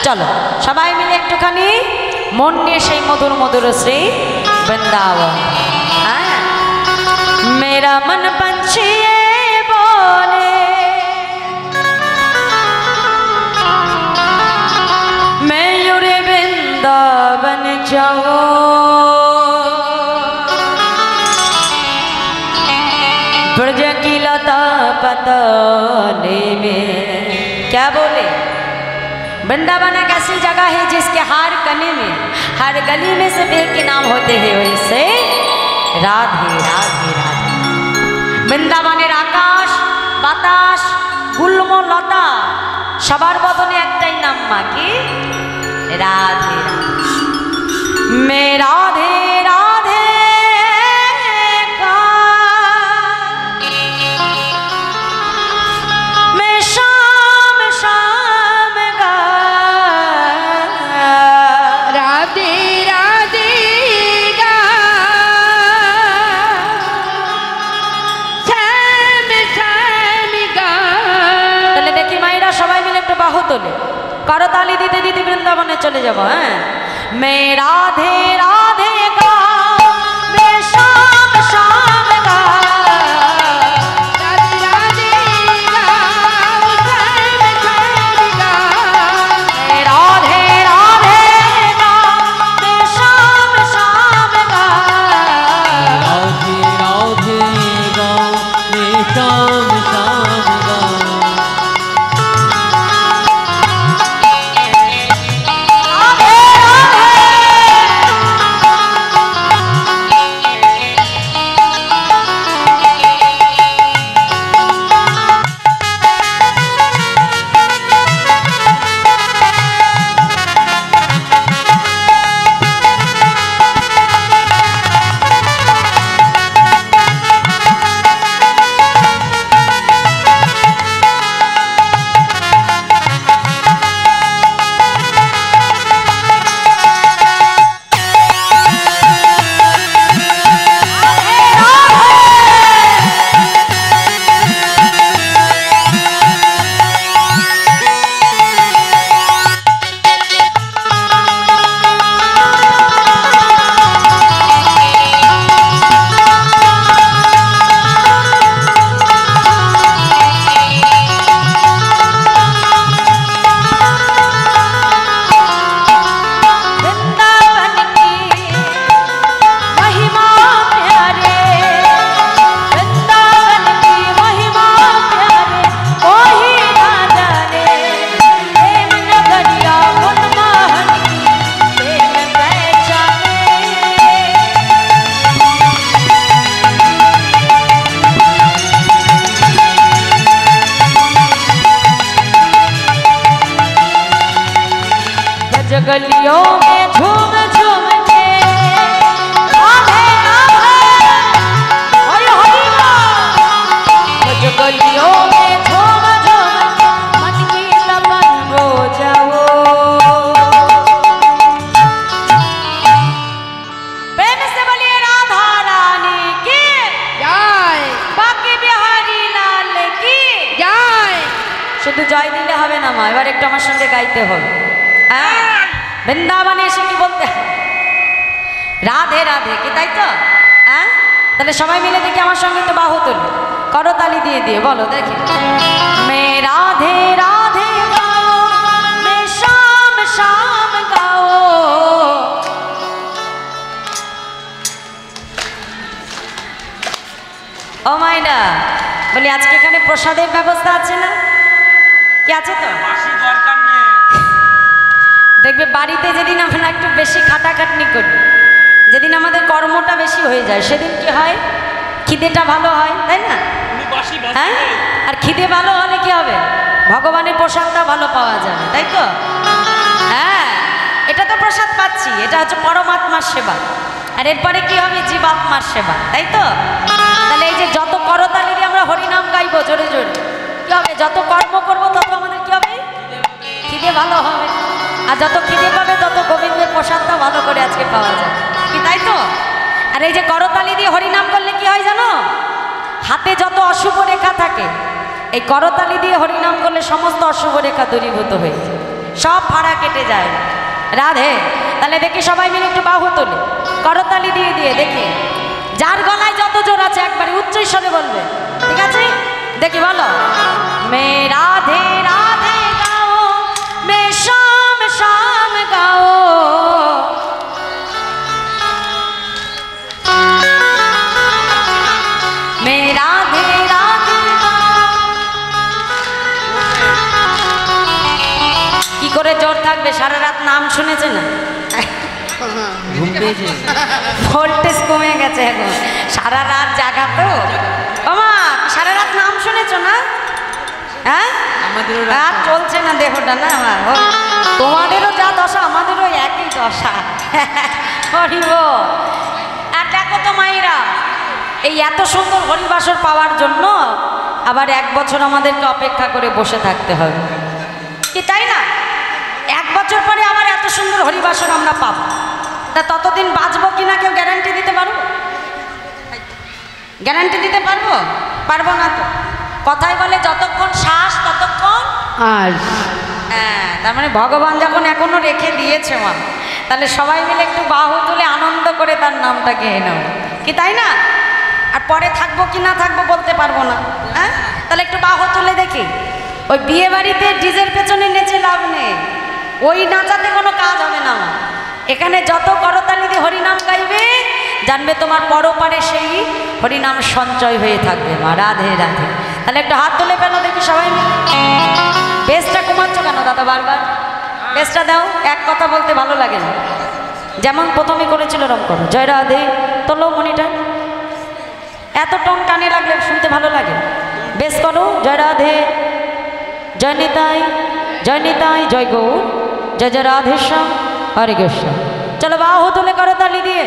चलो सबाई मिले एकटूखानी मन निये सेई मधुर मधुर श्री वृंदावन। मेरा मन पंछी बोले मैं यूरे वृंदावन जाऊं, ब्रज की लता पतने में। क्या बोले? वृंदावन एक ऐसी जगह है जिसके हर कने में हर गली में सब एक के नाम होते हैं, वैसे राधे राधे राधे। वृंदावनेर आकाश बातास गुल्म लता सबार बदने एकटाई नाम मा कि राधे राधे। मैं राधे राधे मैं शाम शाम गा राधे राधे गा श्याम श्याम गा। তাহলে দেখি মায়েরা সবাই মিলে একটু বাহু তোলে, করতালি দিতে দিতে বৃন্দাবনে চলে যাব। হ্যাঁ, मैं राधे राधे गा मैं शाम शाम गा राधे राधे गा श्याम श्याम गा। मैं राधे राधे गा मैं शाम शाम गा राधे राधे गा मैं शाम शाम गा। गलियों में झूम झूम के राधे राधे गलियों में झूम झूम के मन की तमन हो जाओ। प्रेम से बोलिए राधा रानी की जय, बाकी बिहारी लाल की जय। शुद्ध जय दिले हबे ना मा, एबार एकटु आमार संगे गाइते होबे। বৃন্দাবনে এসে কি বলতে রাধে রাধে কি, তাই তো? হ্যাঁ, তাহলে সবাই মিলে দেখি আমার সঙ্গে তো বাহু তুলে করতালি দিয়ে দিয়ে বলো দেখি। मैं राधे राधे गाओ मैं शाम शाम गाओ। ও মাইনা বলি আজকে এখানে প্রসাদের ব্যবস্থা আছে না? কি আছে তো? দেখবে বাড়িতে যেদিন আমরা একটু বেশি খাটাখাটনি করি, যেদিন আমাদের কর্মটা বেশি হয়ে যায়, সেদিন কি হয়? খিদেটা ভালো হয়, তাই না? হ্যাঁ, আর খিদে ভালো হলে কি হবে? ভগবানের প্রসাদটা ভালো পাওয়া যাবে, তাই তো? হ্যাঁ, এটা তো প্রসাদ পাচ্ছি, এটা হচ্ছে পরমাত্মার সেবা। আর এরপরে কি হবে? জীবাত্মার সেবা, তাই তো? তাহলে এই যে যত করতালি দিয়ে আমরা হরিনাম গাইবো জোরে জোরে, কি হবে? যত কর্ম করবো তত আমাদের কি হবে? খিদে ভালো হবে। আর যত খিদে পাবে তত গোবিন্দের প্রসাদটা ভালো করে আজকে পাওয়া যায়, কি তাই তো? আর এই যে করতালি দিয়ে হরিনাম করলে কি হয় জানো? হাতে যত অশুভ রেখা থাকে, এই করতালি দিয়ে হরিনাম করলে সমস্ত অশুভ রেখা দূরীভূত হয়ে যায়। সব ভাড়া কেটে যায়। রাধে, তাহলে দেখি সবাই মিলে একটু বাহু তোলে, করতালি দিয়ে দিয়ে দেখি যার গলায় যত জোর আছে একবারে উচ্চ স্বরে বলবে, ঠিক আছে? দেখি বলো, মে রাধে রাধে গাও, মে শাম শাম গাও, মে রাধে রাধে গাও। কি করে জোর থাকবে? সারা রাত নাম শুনেছে না, ঘুম পেয়েছে। ভোল্টেজ কমে গেছে এখন, সারা রাত জাগা তো। ওমা, সারা রাত নাম শুনেছ না? হ্যাঁ, আমাদেরও আর চলছে না দেহটা না আমার। তোমাদেরও যা দশা আমাদেরও একই দশা। হরিব। আর দেখো তো মায়েরা, এই এত সুন্দর হরিবাসর পাওয়ার জন্য আবার 1 বছর আমাদেরকে অপেক্ষা করে বসে থাকতে হবে, কি তাই না? 1 বছর পরে আবার এত সুন্দর হরিবাসর আমরা পাবো। তা ততদিন বাঁচবো কিনা কেউ গ্যারান্টি দিতে পারবো? গ্যারান্টি দিতে পারবো? পারবো না তো। কথাই বলে যতক্ষণ শ্বাস ততক্ষণ। আর হ্যাঁ, তার মানে ভগবান যখন এখনো রেখে দিয়েছে মা, তাহলে সবাই মিলে একটু বাহু তুলে আনন্দ করে তার নামটা গেয়ে নেব, কি তাই না? আর পরে থাকবো কি না থাকবো বলতে পারবো না। হ্যাঁ, তাহলে একটু বাহু তুলে দেখি। ওই বিয়ে বাড়িতে ডিজের পেছনে নেচে লাভ নেই, ওই নাচাতে কোনো কাজ হবে না মা। এখানে যত করতালি দিয়ে হরিনাম গাইবে, জানবে তোমার পরপারে সেই হরিনাম সঞ্চয় হয়ে থাকবে মা। রাধে রাধে। তাহলে একটু হাত তুলে পেলো দেখি সবাই মিলে। বেশটা কমাচ্ছ কেন দাদা বারবার? বেশটা দাও, এক কথা বলতে ভালো লাগে না, যেমন প্রথমে করেছিল রম করো। জয় রাধে, তোলো মনিটা। এত টোন কানে লাগলে শুনতে ভালো লাগে। বেশ করো, জয় রাধে, জয় নিতাই, জয় নিতাই, জয় গৌর, জয় জয় রাধেশ্যাম, হরে কৃষ্ণ। চলো বাহু তুলে করো তালি দিয়ে।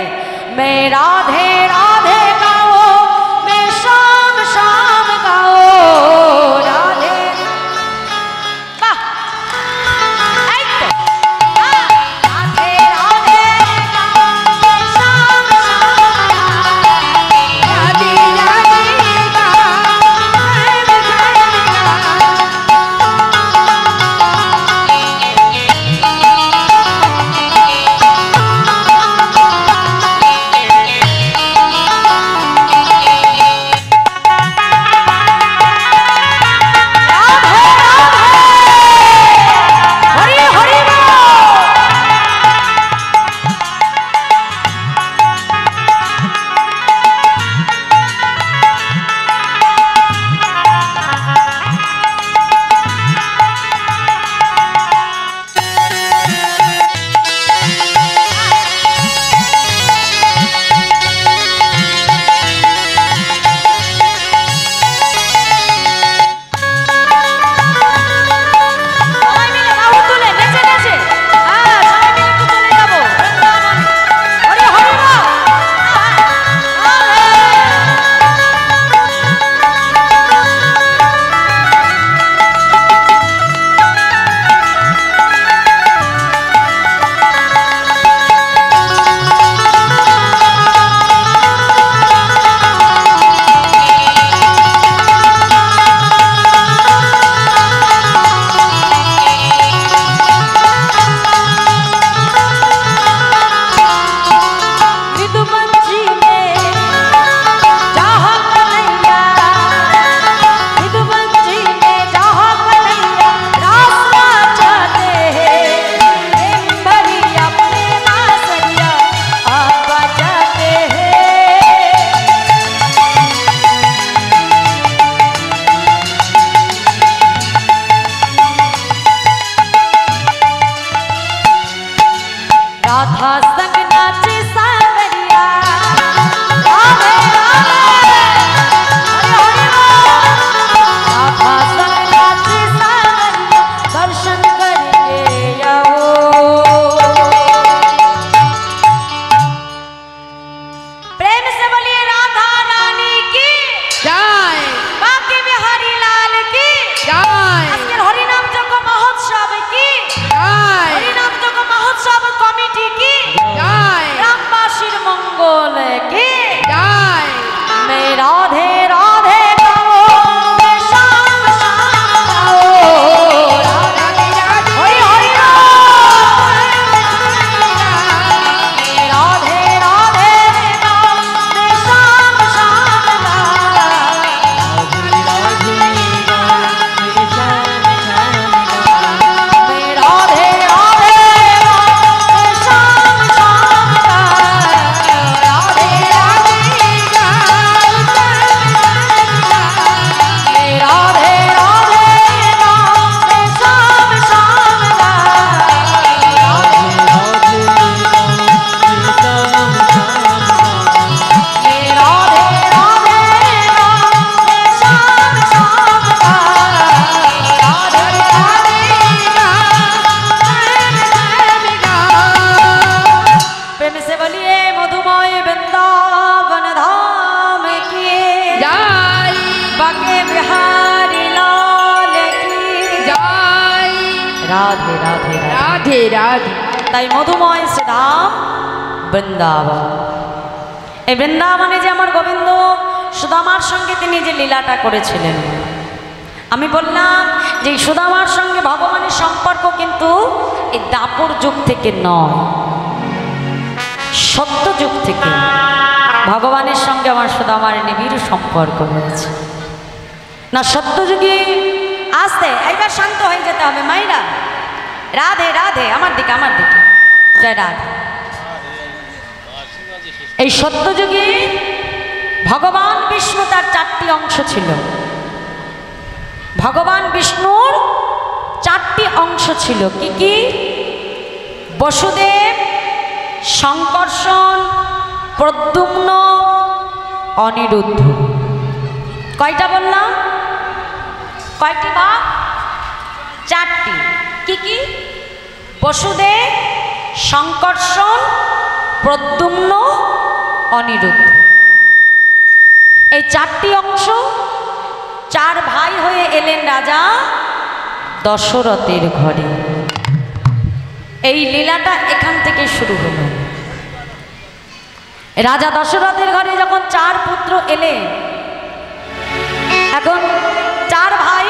মে রাধে রাধে গাও, মে শাম শাম গাও, রাধে। বাহ, এই তো। রাধে রাধে গাও, মে শাম শাম গাও, রাধে রাধে গাও, শ্যাম শ্যাম গাও। রাধে রাধে। তাই মধুময় শ্রীধাম বৃন্দাবন। এই বৃন্দাবনে যে আমার গোবিন্দ সুদামার সঙ্গে তিনি যে লীলাটা করেছিলেন, আমি বললাম যে এই সুদামার সঙ্গে ভগবানের সম্পর্ক কিন্তু এই দাপর যুগ থেকে নয়, সত্য যুগ থেকে ভগবানের সঙ্গে আমার সুদামার নিবিড় সম্পর্ক রয়েছে। না সত্য যুগে আসতে একবার শান্ত হয়ে যেতে হবে মাইরা। রাধে রাধে, আমার দিকে আমার দিকে, জয় রাধে। এই সত্যযুগে ভগবান বিষ্ণু তার 4টি অংশ ছিল। ভগবান বিষ্ণুর 4টি অংশ ছিল। কি কি? বসুদেব, শঙ্কর্ষণ, প্রদ্যুম্ন, অনিরুদ্ধ। কয়টা বললাম? কয়টি বা? 4টি। কি কি? বসুদেব, শঙ্কর্ষণ, প্রদ্যুম্ন, অনিরুদ্ধ। এই 4টি অংশ 4 ভাই হয়ে এলেন রাজা দশরথের ঘরে। এই লীলাটা এখান থেকে শুরু হলো। রাজা দশরথের ঘরে যখন 4 পুত্র এলেন, এখন 4 ভাই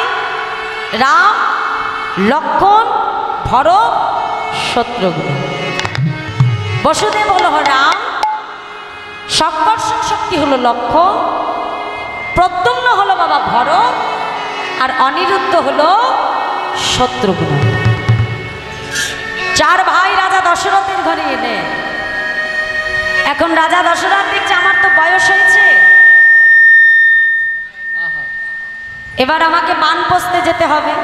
রাম, লক্ষ্মণ, ভরত, শত্রুঘ্ন। বসুদেব হলো রাম, শঙ্কর্ষণ শক্তি হলো লক্ষ্মণ, প্রদ্যুম্ন হলো বাবা ভরত, আর অনিরুদ্ধ হলো শত্রুঘ্ন। 4 ভাই রাজা দশরথের ঘরে এলে। এখন রাজা দশরথ দেখছে আমার তো বয়স হয়েছে, এবার আমাকে বানপ্রস্থে যেতে হবে।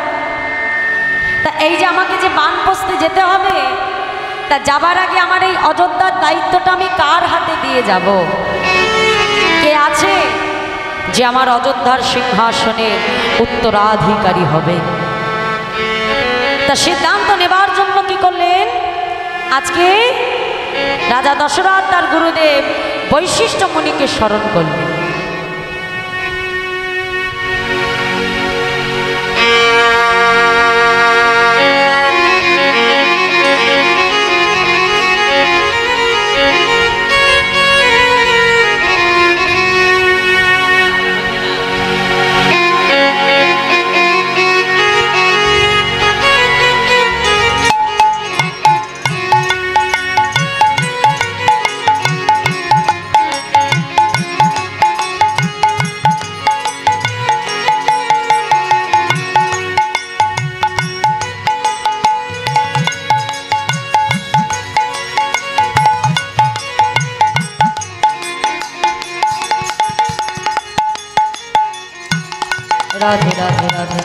তা এই যে আমাকে যে বানপ্রস্থে যেতে হবে, তা যাবার আগে আমার এই অযোধ্যার দায়িত্বটা আমি কার হাতে দিয়ে যাব? কে আছে যে আমার অযোধ্যার সিংহাসনের উত্তরাধিকারী হবে? তা সিদ্ধান্ত নেবার জন্য কি করলেন? আজকে রাজা দশরথ তার গুরুদেব বৈশিষ্ট্য মুনিকে স্মরণ করলেন। রাধে রাধে রাধে।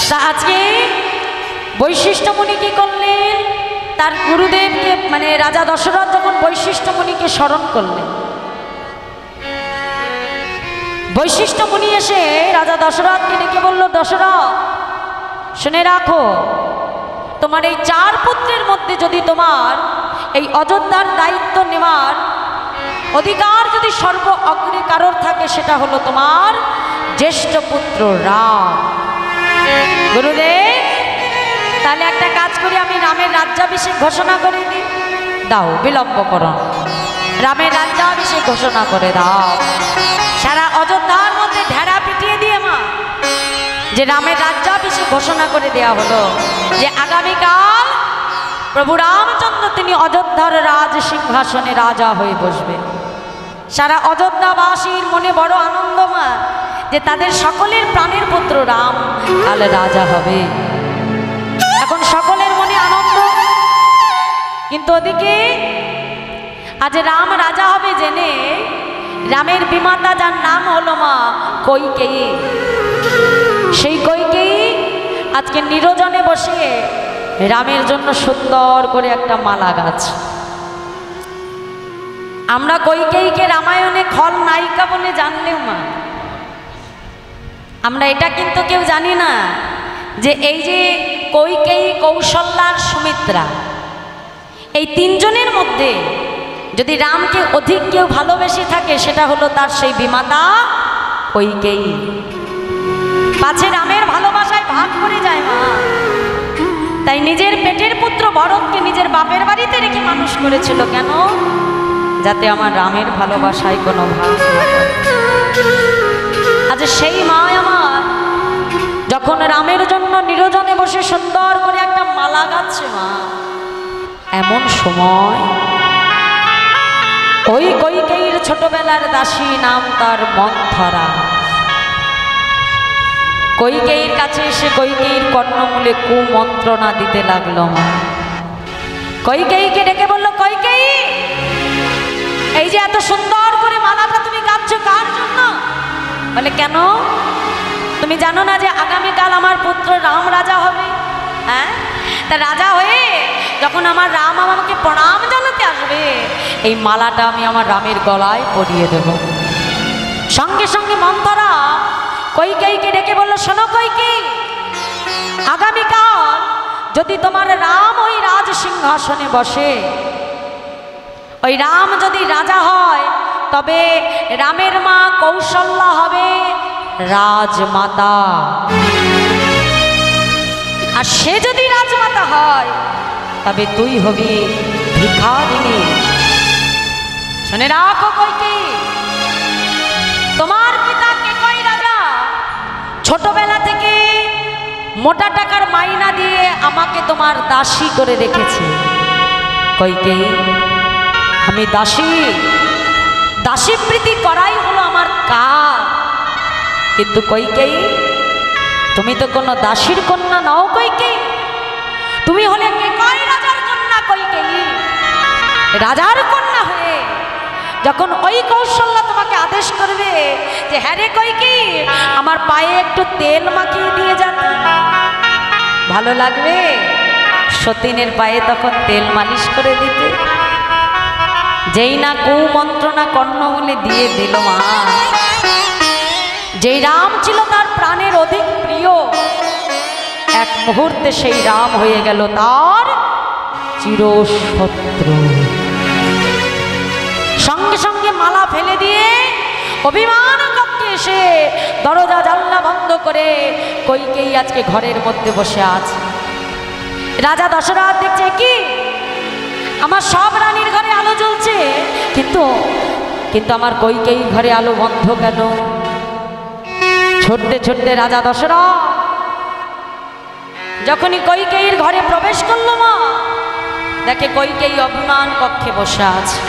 তা আজকে বৈশিষ্ট্য মুনি কি করলেন? তার গুরুদেবকে মানে রাজা দশরথ যখন বৈশিষ্ট্য মুনিকে স্মরণ করলেন, বৈশিষ্ট্য মুনি এসে রাজা দশরথকে ডেকে বলল, দশরথ শুনে রাখো, তোমার এই 4 পুত্রের মধ্যে যদি তোমার এই অযোধ্যার দায়িত্ব নেওয়ার অধিকার যদি সর্ব অগ্রে কারোর থাকে, সেটা হলো তোমার জ্যেষ্ঠ পুত্র রাম। গুরুদেব তাহলে একটা কাজ করি, আমি রামের রাজ্যাভিষেক ঘোষণা করে দিই। দাও, বিলম্ব করো, রামের রাজ্যাভিষেক ঘোষণা করে দাও। সারা অযোধ্যার মধ্যে ঢেরা পিটিয়ে দিয়ে মা যে রামের রাজ্যাভিষেক ঘোষণা করে দেয়া হলো যে আগামীকাল প্রভু রামচন্দ্র তিনি অযোধ্যার রাজ সিংহাসনে রাজা হয়ে বসবে। সারা অযোধ্যাবাসীর মনে বড় আনন্দ মা, যে তাদের সকলের প্রাণের পুত্র রাম কাল রাজা হবে। এখন সকলের মনে আনন্দ, কিন্তু ওদিকে আজ রাম রাজা হবে জেনে রামের বিমাতা যার নাম হলো মা কৈকেয়ী, সেই কৈকেয়ী আজকে নিরজনে বসে রামের জন্য সুন্দর করে একটা মালা গাছ। আমরা কৈকেয়ীকে রামায়ণে খল নায়িকা বলে জানলেও মা, আমরা এটা কিন্তু কেউ জানি না যে এই যে কৈকেয়ী, কৌশল্যা আর সুমিত্রা, এই 3 জনের মধ্যে যদি রামকে অধিক কেউ ভালোবেসে থাকে, সেটা হলো তার সেই বিমাতা কৈকেয়ী। পাছে রামের ভালোবাসায় ভাগ করে যায় মা। তাই নিজের পেটের পুত্র ভরতকে নিজের বাপের বাড়িতে রেখে মানুষ করেছিল কেন? যাতে আমার রামের ভালোবাসায় কোনো ভাগ না পড়ে। আজ সেই মা আমার যখন রামের জন্য নিরজনে বসে সুন্দর করে একটা মালা গাচ্ছে মা, এমন সময় ওই কৈকেয়ীর ছোটবেলার দাসী, নাম তার মন্থরা, কৈকেয়ীর কাছে এসে কৈকেয়ীর কর্ণমূলে কুমন্ত্রণা দিতে লাগলো মা। কৈকেয়ীকে ডেকে বলল, কৈকেয়ী, এই যে এত সুন্দর করে মালাটা তুমি গাচ্ছ কার জন্য? বলে, কেন? তুমি জানো না যে আগামীকাল আমার পুত্র রাম রাজা হবে? হ্যাঁ, তা রাজা হয়ে যখন আমার রাম আমাকে প্রণাম জানাতে আসবে, এই মালাটা আমি আমার রামের গলায় পরিয়ে দেব। সঙ্গে সঙ্গে মন্থরা কৈকেয়ীকে ডেকে বলল, শোনো কৈকেয়ী, আগামীকাল যদি তোমার রাম ওই রাজ সিংহাসনে বসে, ওই রাম যদি রাজা হয়, তবে রামের মা কৌশল্যা হবে রাজমাতা, আর সে যদি রাজমাতা হয় তবে তুই হবি ভিখারিণী। শুনে রাখো কৈকেয়ী, তোমার পিতা কেকই রাজা ছোটবেলা থেকে মোটা টাকার মাইনা দিয়ে আমাকে তোমার দাসী করে রেখেছে। কৈকেয়ী, আমি দাসী, দাসীপ্রীতি করাই হলো আমার কাজ। কিন্তু কৈকেয়ী, তুমি তো কোনো দাসীর কন্যা নও কৈকেয়ী, তুমি হলে কেকই রাজার কন্যা। কৈকেয়ী, রাজার কন্যা হয়ে যখন ওই কৌশল্যা তোমাকে আদেশ করবে যে হ্যাঁ রে কৈকেয়ী, আমার পায়ে একটু তেল মাখিয়ে দিয়ে যাবে, ভালো লাগবে? সতীনের পায়ে তখন তেল মালিশ করে দিতে। যেই না কুমন্ত্রণা কর্ণমূলে দিয়ে দিল মা, যেই রাম ছিল তার প্রাণের অধিক প্রিয়, এক মুহূর্তে সেই রাম হয়ে গেল তার চিরশত্রু। সঙ্গে সঙ্গে মালা ফেলে দিয়ে অভিমান কক্ষে এসে দরজা জানলা বন্ধ করে কৈকেয়ী আজকে ঘরের মধ্যে বসে আছে। রাজা দশরথ দেখছে, কি আমার সব রানীর ঘরে আলো জ্বলছে, কিন্তু আমার কৈকেয়ীর ঘরে আলো বন্ধ কেন? ছুটতে ছুটতে রাজা দশরথ যখনই কৈকেয়ীর ঘরে প্রবেশ করলো মা, দেখে কৈকেয়ী অভিমান কক্ষে বসে আছে।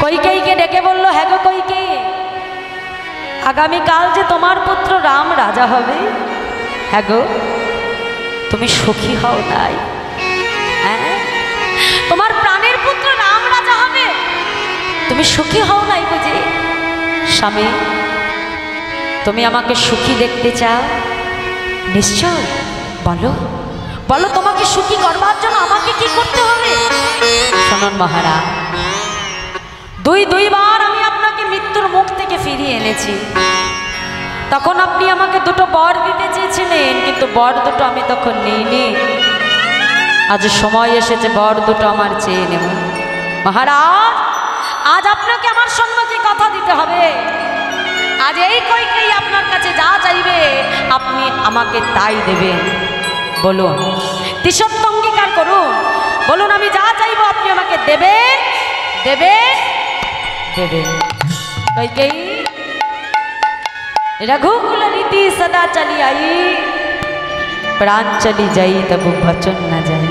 কৈকেয়ীকে ডেকে বলল, হ্যাঁ গো কৈকেয়ী, আগামীকাল যে তোমার পুত্র রাম রাজা হবে, হ্যাঁ গো, তুমি সুখী হও নাই? হ্যাঁ, তোমার প্রাণের পুত্র রাম রাজা হবে, তুমি সুখী হও নাই বুঝি? স্বামী, তুমি আমাকে সুখী দেখতে চাও? নিশ্চয়, বলো বলো, তোমাকে সুখী করবার জন্য আমাকে কি করতে হবে? শুনুন মহারাজ, দুইবার আমি আপনাকে মৃত্যুর মুখ থেকে ফিরিয়ে এনেছি। তখন আপনি আমাকে দুটো বর দিতে চেয়েছিলেন, কিন্তু বর দুটো আমি তখন নিইনি। আজ সময় এসেছে বর দুটো আমার চেয়ে নেব। মহারাজ, আজ আপনাকে আমার সম্মুখে কথা দিতে হবে। আজ এই কৈকেয়ী আপনার কাছে যা চাইবে আপনি আমাকে তাই দেবেন। বলুন, তিসত্ব অঙ্গীকার করুন, বলুন আমি যা চাইবো আপনি আমাকে দেবেন দেবেন দেবেন। কৈকেয়ী, रघुकुल रीति सदा चली आई, प्राण चली যাই তবু বচন না যাই।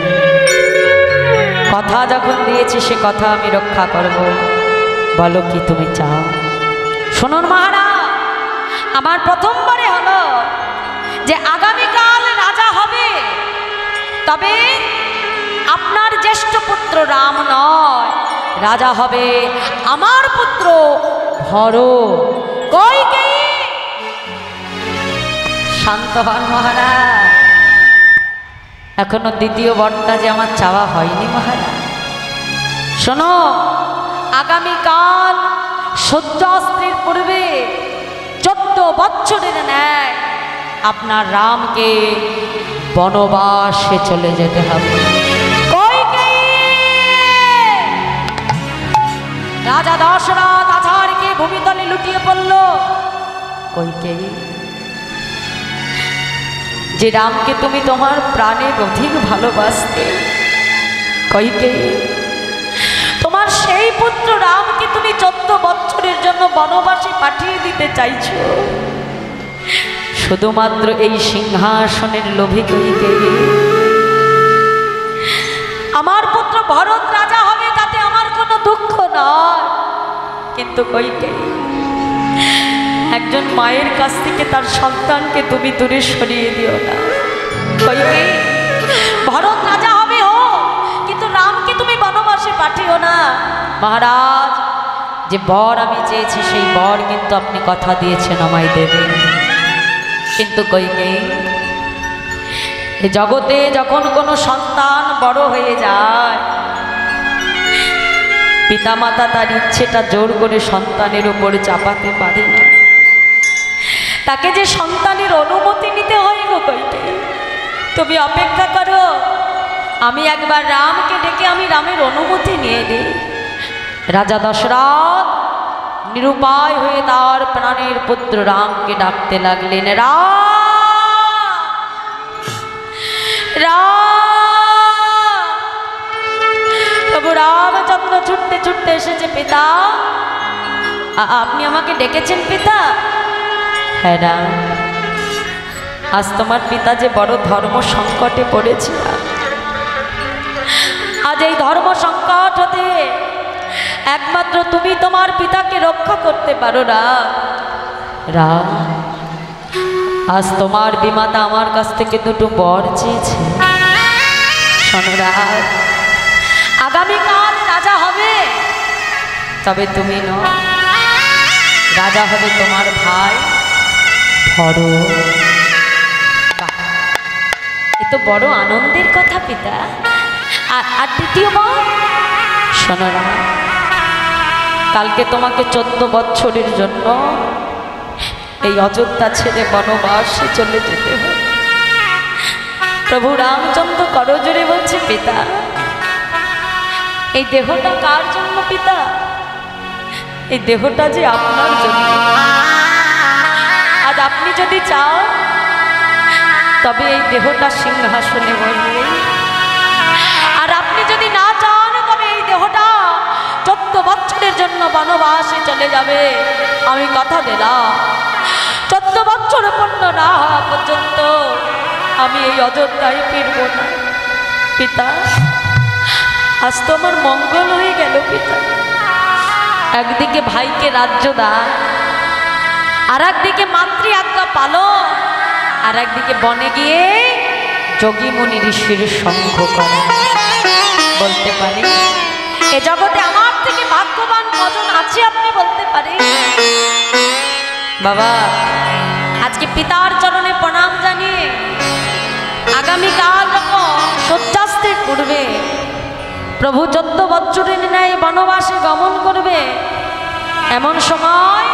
কথা যখন দিয়েছি সে কথা আমি রক্ষা করব, বলো কি তুমি চাও? শুনুন মহারাজ, আমার প্রথমবারে হলো যে আগামীকাল রাজা হবে, তবে আপনার জ্যেষ্ঠ পুত্র রাম নয়, রাজা হবে আমার পুত্র ভরত। কৈকেয়ী, শান্ত হন মহারাজ, এখনো দ্বিতীয় বরটা যে আমার চাওয়া হয়নি মহারাজ। শোনো, আগামীকাল সূর্যাস্তের পূর্বে 14 বছরের ন্যায় আপনার রামকে বনবাসে চলে যেতে হবে। রাজা দশরথ আছাড়কে ভূমিতলে লুটিয়ে পড়ল। কৈকেয়ী, যে রামকে তুমি তোমার প্রাণের অধিক ভালোবাসতে, কইকেয়ী তোমার সেই পুত্র রামকে তুমি 14 বছরের জন্য বনবাসে পাঠিয়ে দিতে চাইছো শুধুমাত্র এই সিংহাসনের লোভে। কইকেয়ী আমার পুত্র ভরত রাজা হবে তাতে আমার কোনো দুঃখ নয়, কিন্তু কইকেয়ী একজন মায়ের কাছ থেকে তার সন্তানকে তুমি দূরে সরিয়ে দিও না। কইকেয়ী ভরত রাজা হবে হোক, কিন্তু রামকে তুমি বনবাসে পাঠিও না। মহারাজ, যে বর আমি চেয়েছি সেই বর কিন্তু আপনি কথা দিয়েছেন আমায় দেবেন, কিন্তু কইকেয়ী এই জগতে যখন কোনো সন্তান বড় হয়ে যায়, পিতামাতা তার ইচ্ছেটা জোর করে সন্তানের উপর চাপাতে পারে না, তাকে যে সন্তানের অনুমতি নিতে হয় গো। কইকেয়ী তুমি অপেক্ষা করো, আমি একবার রামকে ডেকে আমি রামের অনুমতি নিয়ে নিই। রাজা দশরথ নিরুপায় হয়ে তার প্রাণের পুত্র রামকে ডাকতে লাগলেন, প্রভু রামচন্দ্র ছুটতে ছুটতে এসেছে। পিতা, আপনি আমাকে ডেকেছেন পিতা? হ্যাঁ রাম, আজ তোমার পিতা যে বড় ধর্ম সংকটে পড়েছে, আজ এই ধর্ম সংকট হতে একমাত্র তুমি তোমার পিতাকে রক্ষা করতে পারো না। রাম, আজ তোমার বিমাতা আমার কাছ থেকে দুটো বর চেয়েছে। শোনো রাম, আগামীকাল রাজা হবে, তবে তুমি নও, রাজা হবে তোমার ভাই ভরত। এ তো বড় আনন্দের কথা পিতা। আর দ্বিতীয় বর, শোনো রাম, কালকে তোমাকে 14 বছরের জন্য এই অযোধ্যা ছেড়ে বনবাসে চলে যেতে হবে। প্রভু রামচন্দ্র করজোড়ে বলছে, পিতা এই দেহটা কার জন্য পিতা? এই দেহটা যে আপনার জন্য। আজ আপনি যদি চান তবে এই দেহটা সিংহাসনে বসবে, আর আপনি যদি না চান তবে এই দেহটা 14 বছরের জন্য বনবাসে চলে যাবে। আমি কথা দিলাম, 14 বছর পূর্ণ না হওয়া পর্যন্ত আমি এই অযোধ্যায় ফিরব না। পিতা, আজ তো আমার মঙ্গল হয়ে গেল পিতা। একদিকে ভাইকে রাজ্য দান, আর একদিকে মাতৃ আজ্ঞা পালন, আর একদিকে বনে গিয়ে যোগী মুনি ঋষির সঙ্গ করা। বলতে পারি এ জগতে আমার থেকে ভাগ্যবান কজন আছে আপনি বলতে পারেন? বাবা, আজকে পিতার চরণে প্রণাম জানিয়ে আগামীকাল যখন সূর্যাস্তের পূর্বে প্রভু 14 বছরের ন্যায় বনবাসে গমন করবে, এমন সময়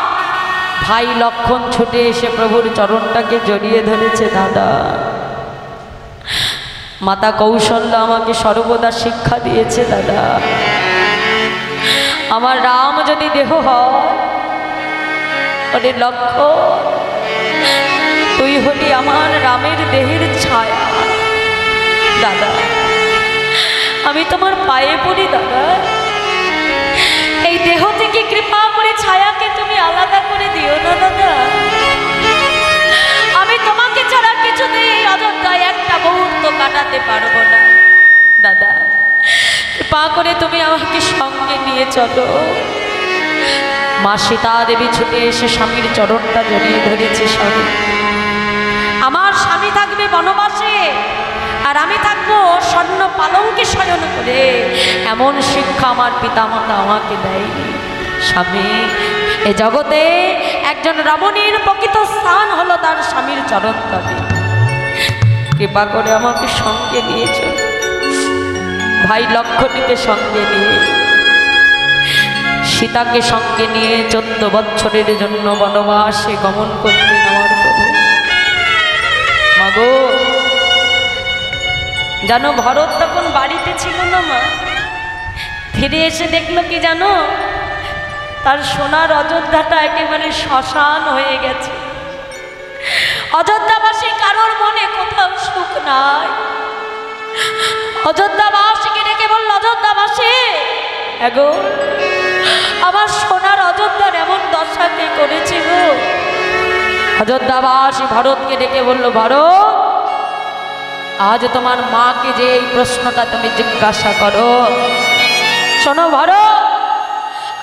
ভাই লক্ষণ ছুটে এসে প্রভুর চরণটাকে জড়িয়ে ধরেছে। দাদা, মাতা কৌশল্যা আমাকে সর্বদা শিক্ষা দিয়েছে। দাদা, আমার রাম যদি দেহ হয়, ওরে লক্ষণ, তুই হলি আমার রামের দেহের ছায়া। দাদা, আমি তোমার পায়ে পড়ি দাদা, এই দেহ থেকে কৃপা করে ছায়াকে তুমি আলাদা করে দিও না দাদা। আমি তোমাকে ছাড়া কিছুতেই এই অযোধ্যায় একটা মুহূর্ত কাটাতে পারবো না। দাদা, কৃপা করে তুমি আমাকে সঙ্গে নিয়ে চলো। মা সীতা দেবী ছুটে এসে স্বামীর চরণটা জড়িয়ে ধরেছে। স্বামী, আমার স্বামী থাকবে বনবাসে, আর আমি থাকবো স্বর্ণ পালঙ্কে শয়ন করে। এমন শিক্ষা আমার পিতামাতা আমাকে দেয়নি। স্বামী, এ জগতে একজন রমণীর প্রকৃত স্থান হলো তার স্বামীর চরণ তলে। কৃপা করে আমাকে সঙ্গে নিয়েছ। ভাই লক্ষণীকে সঙ্গে নিয়ে, সীতাকে সঙ্গে নিয়ে 14 বছরের জন্য বনবাসে গমন করলেন আমার প্রভু। মাগো, জানো ভরত তখন বাড়িতে ছিল না মা। ফিরে এসে দেখলো কি জানো, তার সোনার অযোধ্যাটা একেবারে শ্মশান হয়ে গেছে। অযোধ্যাবাসী কারোর মনে কোথাও নাই। অযোধ্যাবাসীকে ডেকে বলল, অযোধ্যাবাসী, এগো আমার সোনার অযোধ্যার এমন দশা কে করেছে গো? অযোধ্যাবাসী ভরতকে ডেকে বলল, ভরত, আজ তোমার মাকে যে এই প্রশ্নটা তুমি জিজ্ঞাসা করো। শোনো ভরত,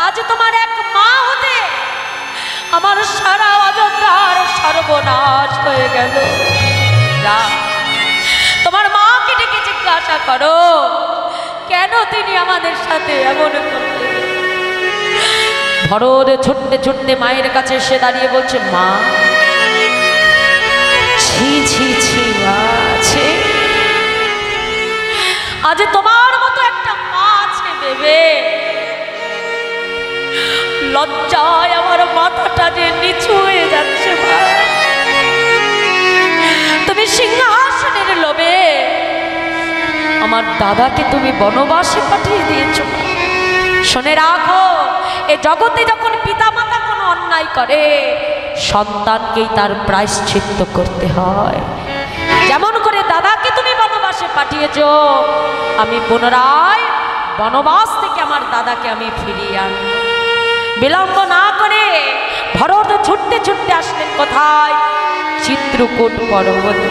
আজ তোমার এক মা হতে আমার সারা অযোধ্যার সর্বনাশ হয়ে গেল। যা তোমার মাকে ডেকে জিজ্ঞাসা করো কেন তিনি আমাদের সাথে এমন করলেন। ভরত ছুটতে ছুটতে মায়ের কাছে এসে দাঁড়িয়ে বলছে, মা, ছি ছি ছি মা, ছি। আজ তোমার মতো একটা মা আছে ভেবে লজ্জায় আমার মাথাটা যে নিচু হয়ে যাচ্ছে মা। তুমি সিংহাসনের লোভে আমার দাদাকে তুমি বনবাসে পাঠিয়ে দিয়েছো। শুনে রাখো, এ জগতে যখন পিতামাতা কোনো অন্যায় করে সন্তানকেই তার প্রায়শ্চিত্ত করতে হয়। যেমন করে দাদাকে তুমি বনবাসে পাঠিয়েছো, আমি পুনরায় বনবাস থেকে আমার দাদাকে আমি ফিরিয়ে আনব। বিলম্ব না করে ভরত ছুটতে ছুটতে আসলেন কোথায়? চিত্রকূট পর্বতে।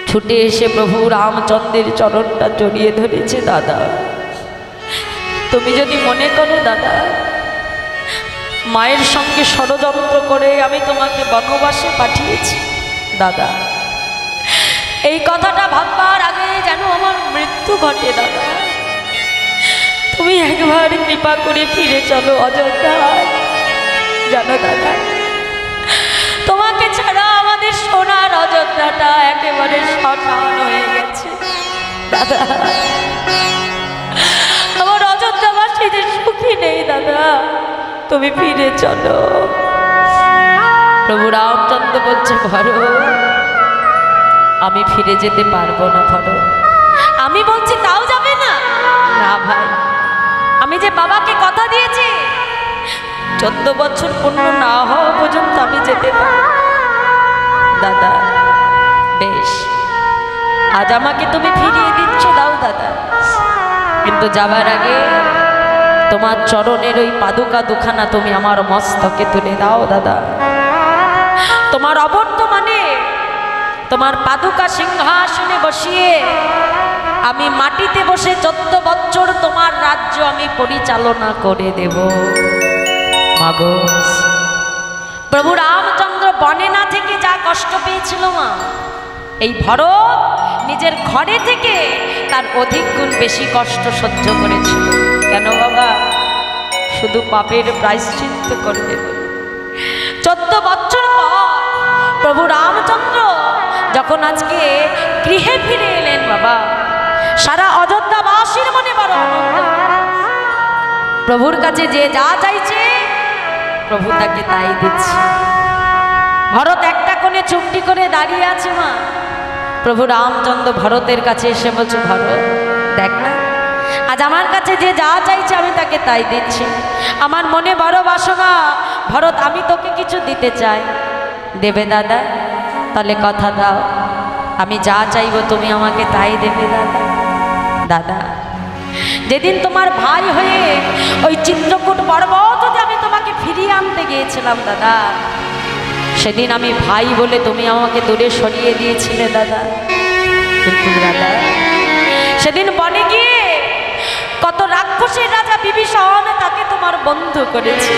ছুটে এসে প্রভু রামচন্দ্রের চরণটা জড়িয়ে ধরেছে। দাদা, তুমি যদি মনে করো দাদা মায়ের সঙ্গে ষড়যন্ত্র করে আমি তোমাকে বনবাসে পাঠিয়েছি, দাদা এই কথাটা ভাববার আগে যেন আমার মৃত্যু ঘটে। দাদা তুমি একবার কৃপা করে ফিরে চলো অযোধ্যায়। জানো দাদা, তোমাকে ছাড়া আমাদের সোনার অযোধ্যাটা একেবারে শ্মশান হয়ে গেছে। দাদা আমার অযোধ্যাবাসীদের সুখী নেই। দাদা তুমি ফিরে চলো। প্রভু রামচন্দ্র বলছে, ভরত আমি ফিরে যেতে পারবো না। ভরত আমি বলছি তাও যাবে না? না ভাই, আমি যে বাবাকে কথা দিয়েছি 14 বছর পূর্ণ না হওয়া পর্যন্ত আমি যেতে পারি। দাদা বেশ, আজ আমাকে তুমি ফিরিয়ে দিচ্ছ, দাও দাদা, কিন্তু যাবার আগে তোমার চরণের ওই পাদুকা দুখানা তুমি আমার মস্তকে তুলে দাও। দাদা তোমার অবর্তমানে তোমার পাদুকা সিংহাসনে বসিয়ে আমি মাটিতে বসে 14 বছর তোমার রাজ্য আমি পরিচালনা করে দেব। মাগো, প্রভু রামচন্দ্র বনে না থেকে যা কষ্ট পেয়েছিল মা, এই ভরত নিজের ঘরে থেকে তার অধিক গুণ বেশি কষ্ট সহ্য করেছিল। কেন বাবা? শুধু পাপের প্রায়শ্চিত্ত করবে। 14 বছর পর প্রভু রামচন্দ্র যখন আজকে গৃহে ফিরে এলেন বাবা, সারা অযোধ্যাবাসীর মনে বড় আনন্দ। প্রভুর কাছে যে যা চাইছে প্রভু তাকে তাই দিচ্ছে। ভরত একটা কোণে চুপটি করে দাঁড়িয়ে আছে মা। প্রভু রামচন্দ্র ভরতের কাছে এসে বলছে, ভরত দেখ না, আজ আমার কাছে যে যা চাইছে আমি তাকে তাই দিচ্ছি। আমার মনে বড় বাসনা, ভরত আমি তোকে কিছু দিতে চাই। দেবে দাদা? তাহলে কথা দাও, আমি যা চাইবো তুমি আমাকে তাই দেবে দাদা। দাদা যেদিন তোমার ভাই হয়ে ওই চিত্রকূট পর্বতে আমি তোমাকে ফিরিয়ে আনতে গিয়েছিলাম দাদা, সেদিন আমি ভাই বলে তুমি আমাকে দূরে সরিয়ে দিয়েছিলে দাদা। কিন্তু দাদা সেদিন বনে গিয়ে কত রাক্ষসের রাজা বিভীষণ তাকে তোমার বন্ধু করেছে,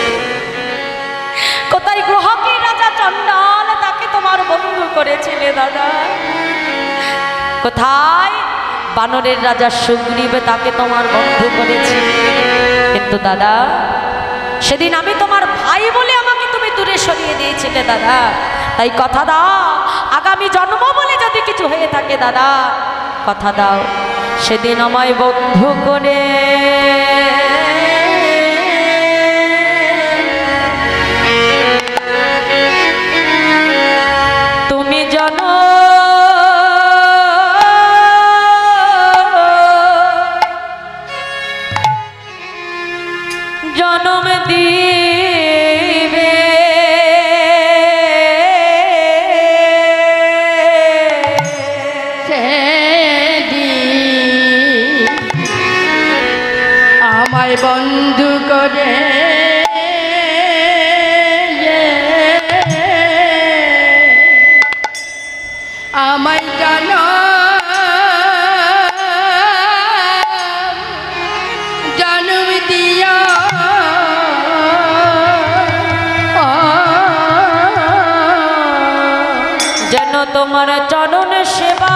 কোথায় গ্রহকের রাজা চণ্ডাল তাকে তোমার বন্ধু করেছিলে দাদা, কোথায় বানরের রাজা সুগ্রীব তাকে তোমার বন্ধু করেছে। কিন্তু দাদা সেদিন আমি তোমার ভাই বলে আমাকে তুমি দূরে সরিয়ে দিয়েছিলে দাদা। তাই কথা দাও, আগামী জন্ম বলে যদি কিছু হয়ে থাকে দাদা, কথা দাও সেদিন আমায় বন্ধু করে তুমি জনম দিবে। বন্ধু করে আমায় জানো জন্ম দিয়া যেন তোমার চরণ সেবা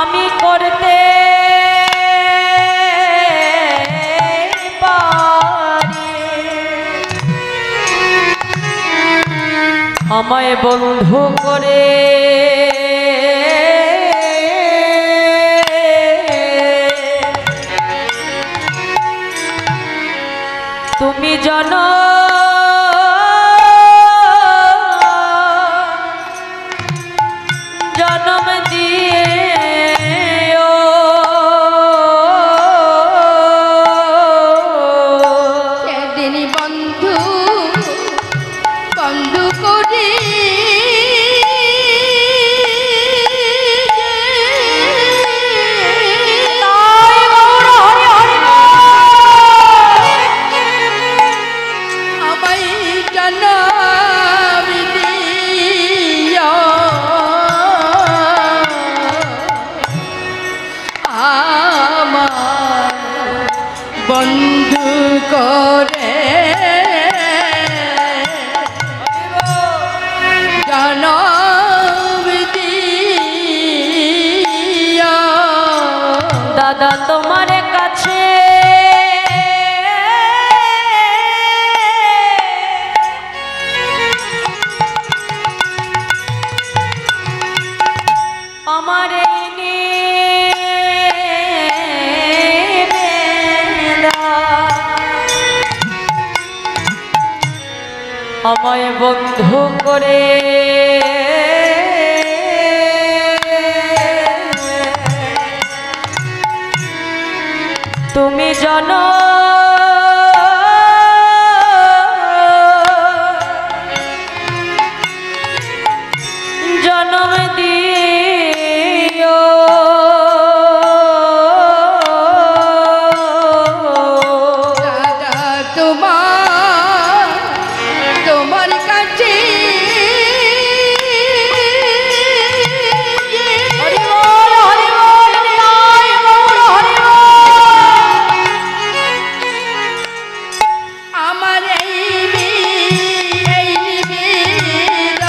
আমি করতে পারি। আমায় বন্ধু করে তুমি জানো জন্ম দিয়ে সেদিন বন্ধু বন্ধু করে আমায় জন্ম দিও আমার বন্ধু করে জন্ম দিও দাদা তোমার কাছে আমার এই নিবেদন। আমায় বন্ধু করে তুমি জানো জন্ম দিও দাদা তোমার কাছে হরি বল হরি বল নিতাই গৌর হরি বল। আমার এই নিবেদন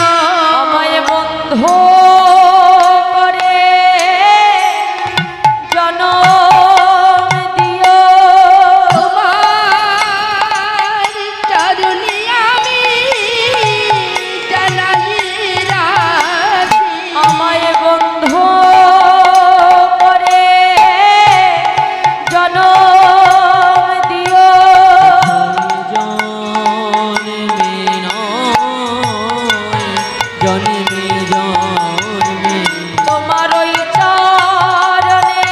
আমায় বন্ধু করে জন্ম দিও তোমার চরণে আমি জানাই রাখি আমায় বন্ধু করে জন্ম দিও জন্মে জন্মে তোমার ওই চরণে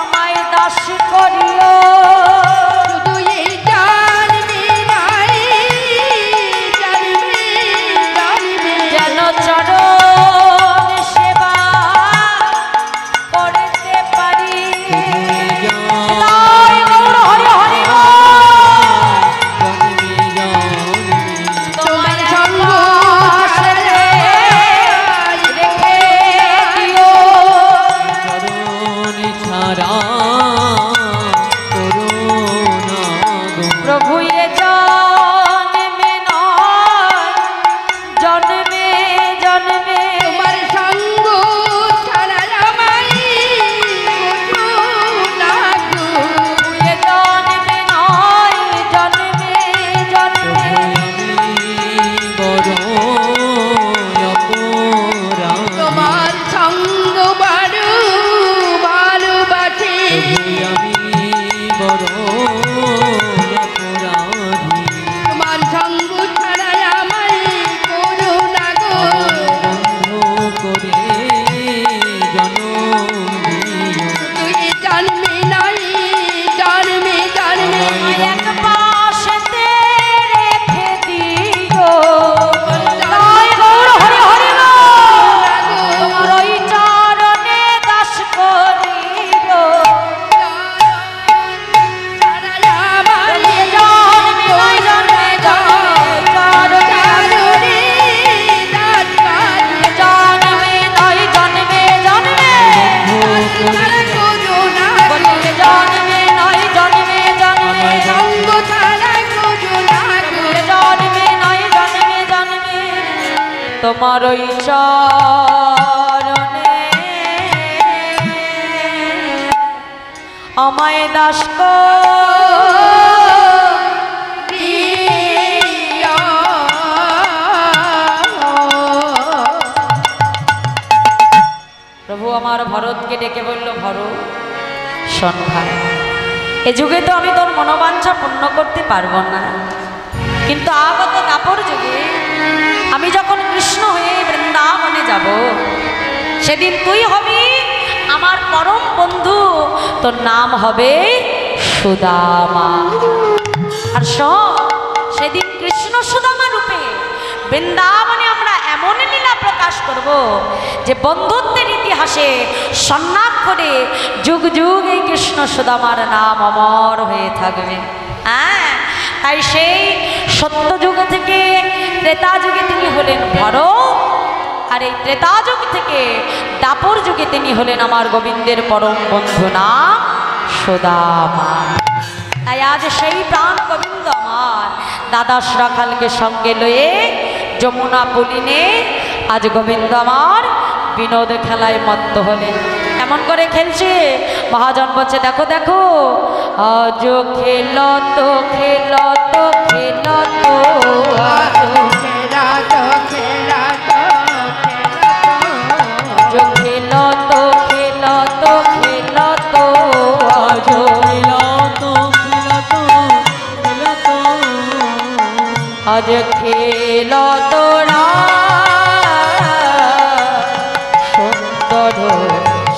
আমায় দাস করিও শুধু এই জানবি নাই জানবি যেন চরণ সেবা করতে পারি। নিতাই গৌর হরি হরি বল। তোমার সঙ্গ ছেড়ে রেখে দিও চরণ ছাড়া করুণা গো প্রভু এ জন্মে নয় জন্মে জন্মে তোমার সঙ্গ ছাড়া আমায় কোনো লাগু এ জন্মে নয় জন্মে জন্মে বড় অপরাধী তোমার সঙ্গ বড় ভালোবাসি আমি বড় অপরাধী তোমার সঙ্গ ছাড়া আমায় কোনো লাগু বন্ধু করে জন্ম দিও তুই জানবি নাই জানবি জানবি এক পাশেতে রেখে দিও নিতাই গৌর হরি হরি তোমার ওই চরণে আমায় দাস প্রভু আমার ভরতকে ডেকে বলল, ভরত শোন ভাই, এ যুগে তো আমি তোর মনোবাঞ্ছা পূর্ণ করতে পারবো না, কিন্তু আগত দাপর যুগে আমি যখন কৃষ্ণ হয়ে বৃন্দাবনে যাব, সেদিন তুই হবি আমার পরম বন্ধু, তোর নাম হবে সুদামা। আর শোন, সেদিন কৃষ্ণ সুদামা রূপে বৃন্দাবনে আমরা এমন লীলা প্রকাশ করব যে বন্ধুত্বের ইতিহাসে স্বর্ণাক্ষরে যুগ যুগ এই কৃষ্ণ সুদামার নাম অমর হয়ে থাকবে। হ্যাঁ, তাই সেই সত্য যুগ থেকে ত্রেতা যুগে তিনি হলেন ভরত, আর এই ত্রেতা যুগ থেকে দাপর যুগে তিনি হলেন আমার গোবিন্দের পরম বন্ধু নাম সুদামা। তাই আজ সেই প্রাণ গোবিন্দ আমার দ্বাদশ রাখালকে সঙ্গে লয়ে যমুনা পুলিনে আজ গোবিন্দ আমার বিনোদ খেলায় মত্ত হলেন। এমন করে খেলছে, মহাজন বলছে, দেখো দেখো, আজ খেল তো খেল তো খেল তো আজ খেল তোরা সুন্দর আজ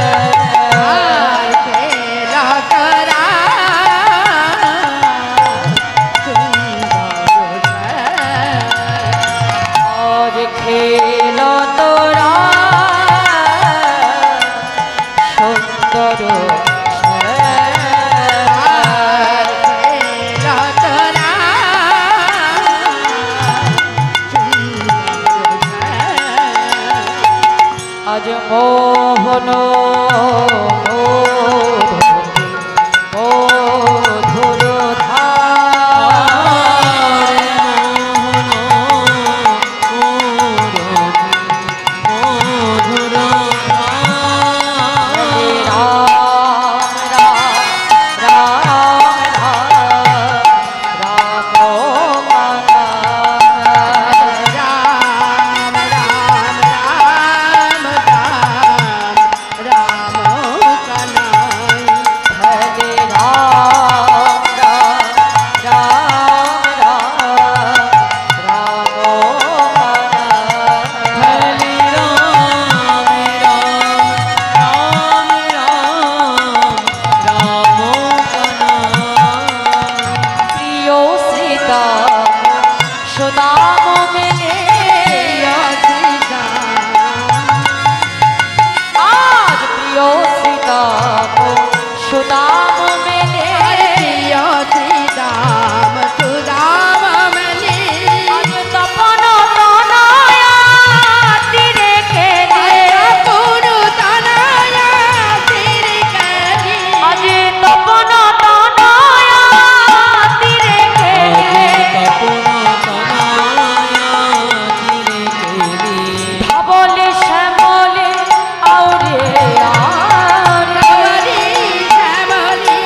খেল তোরা সুন্দর আজ মোহন মধুর শ্যামলি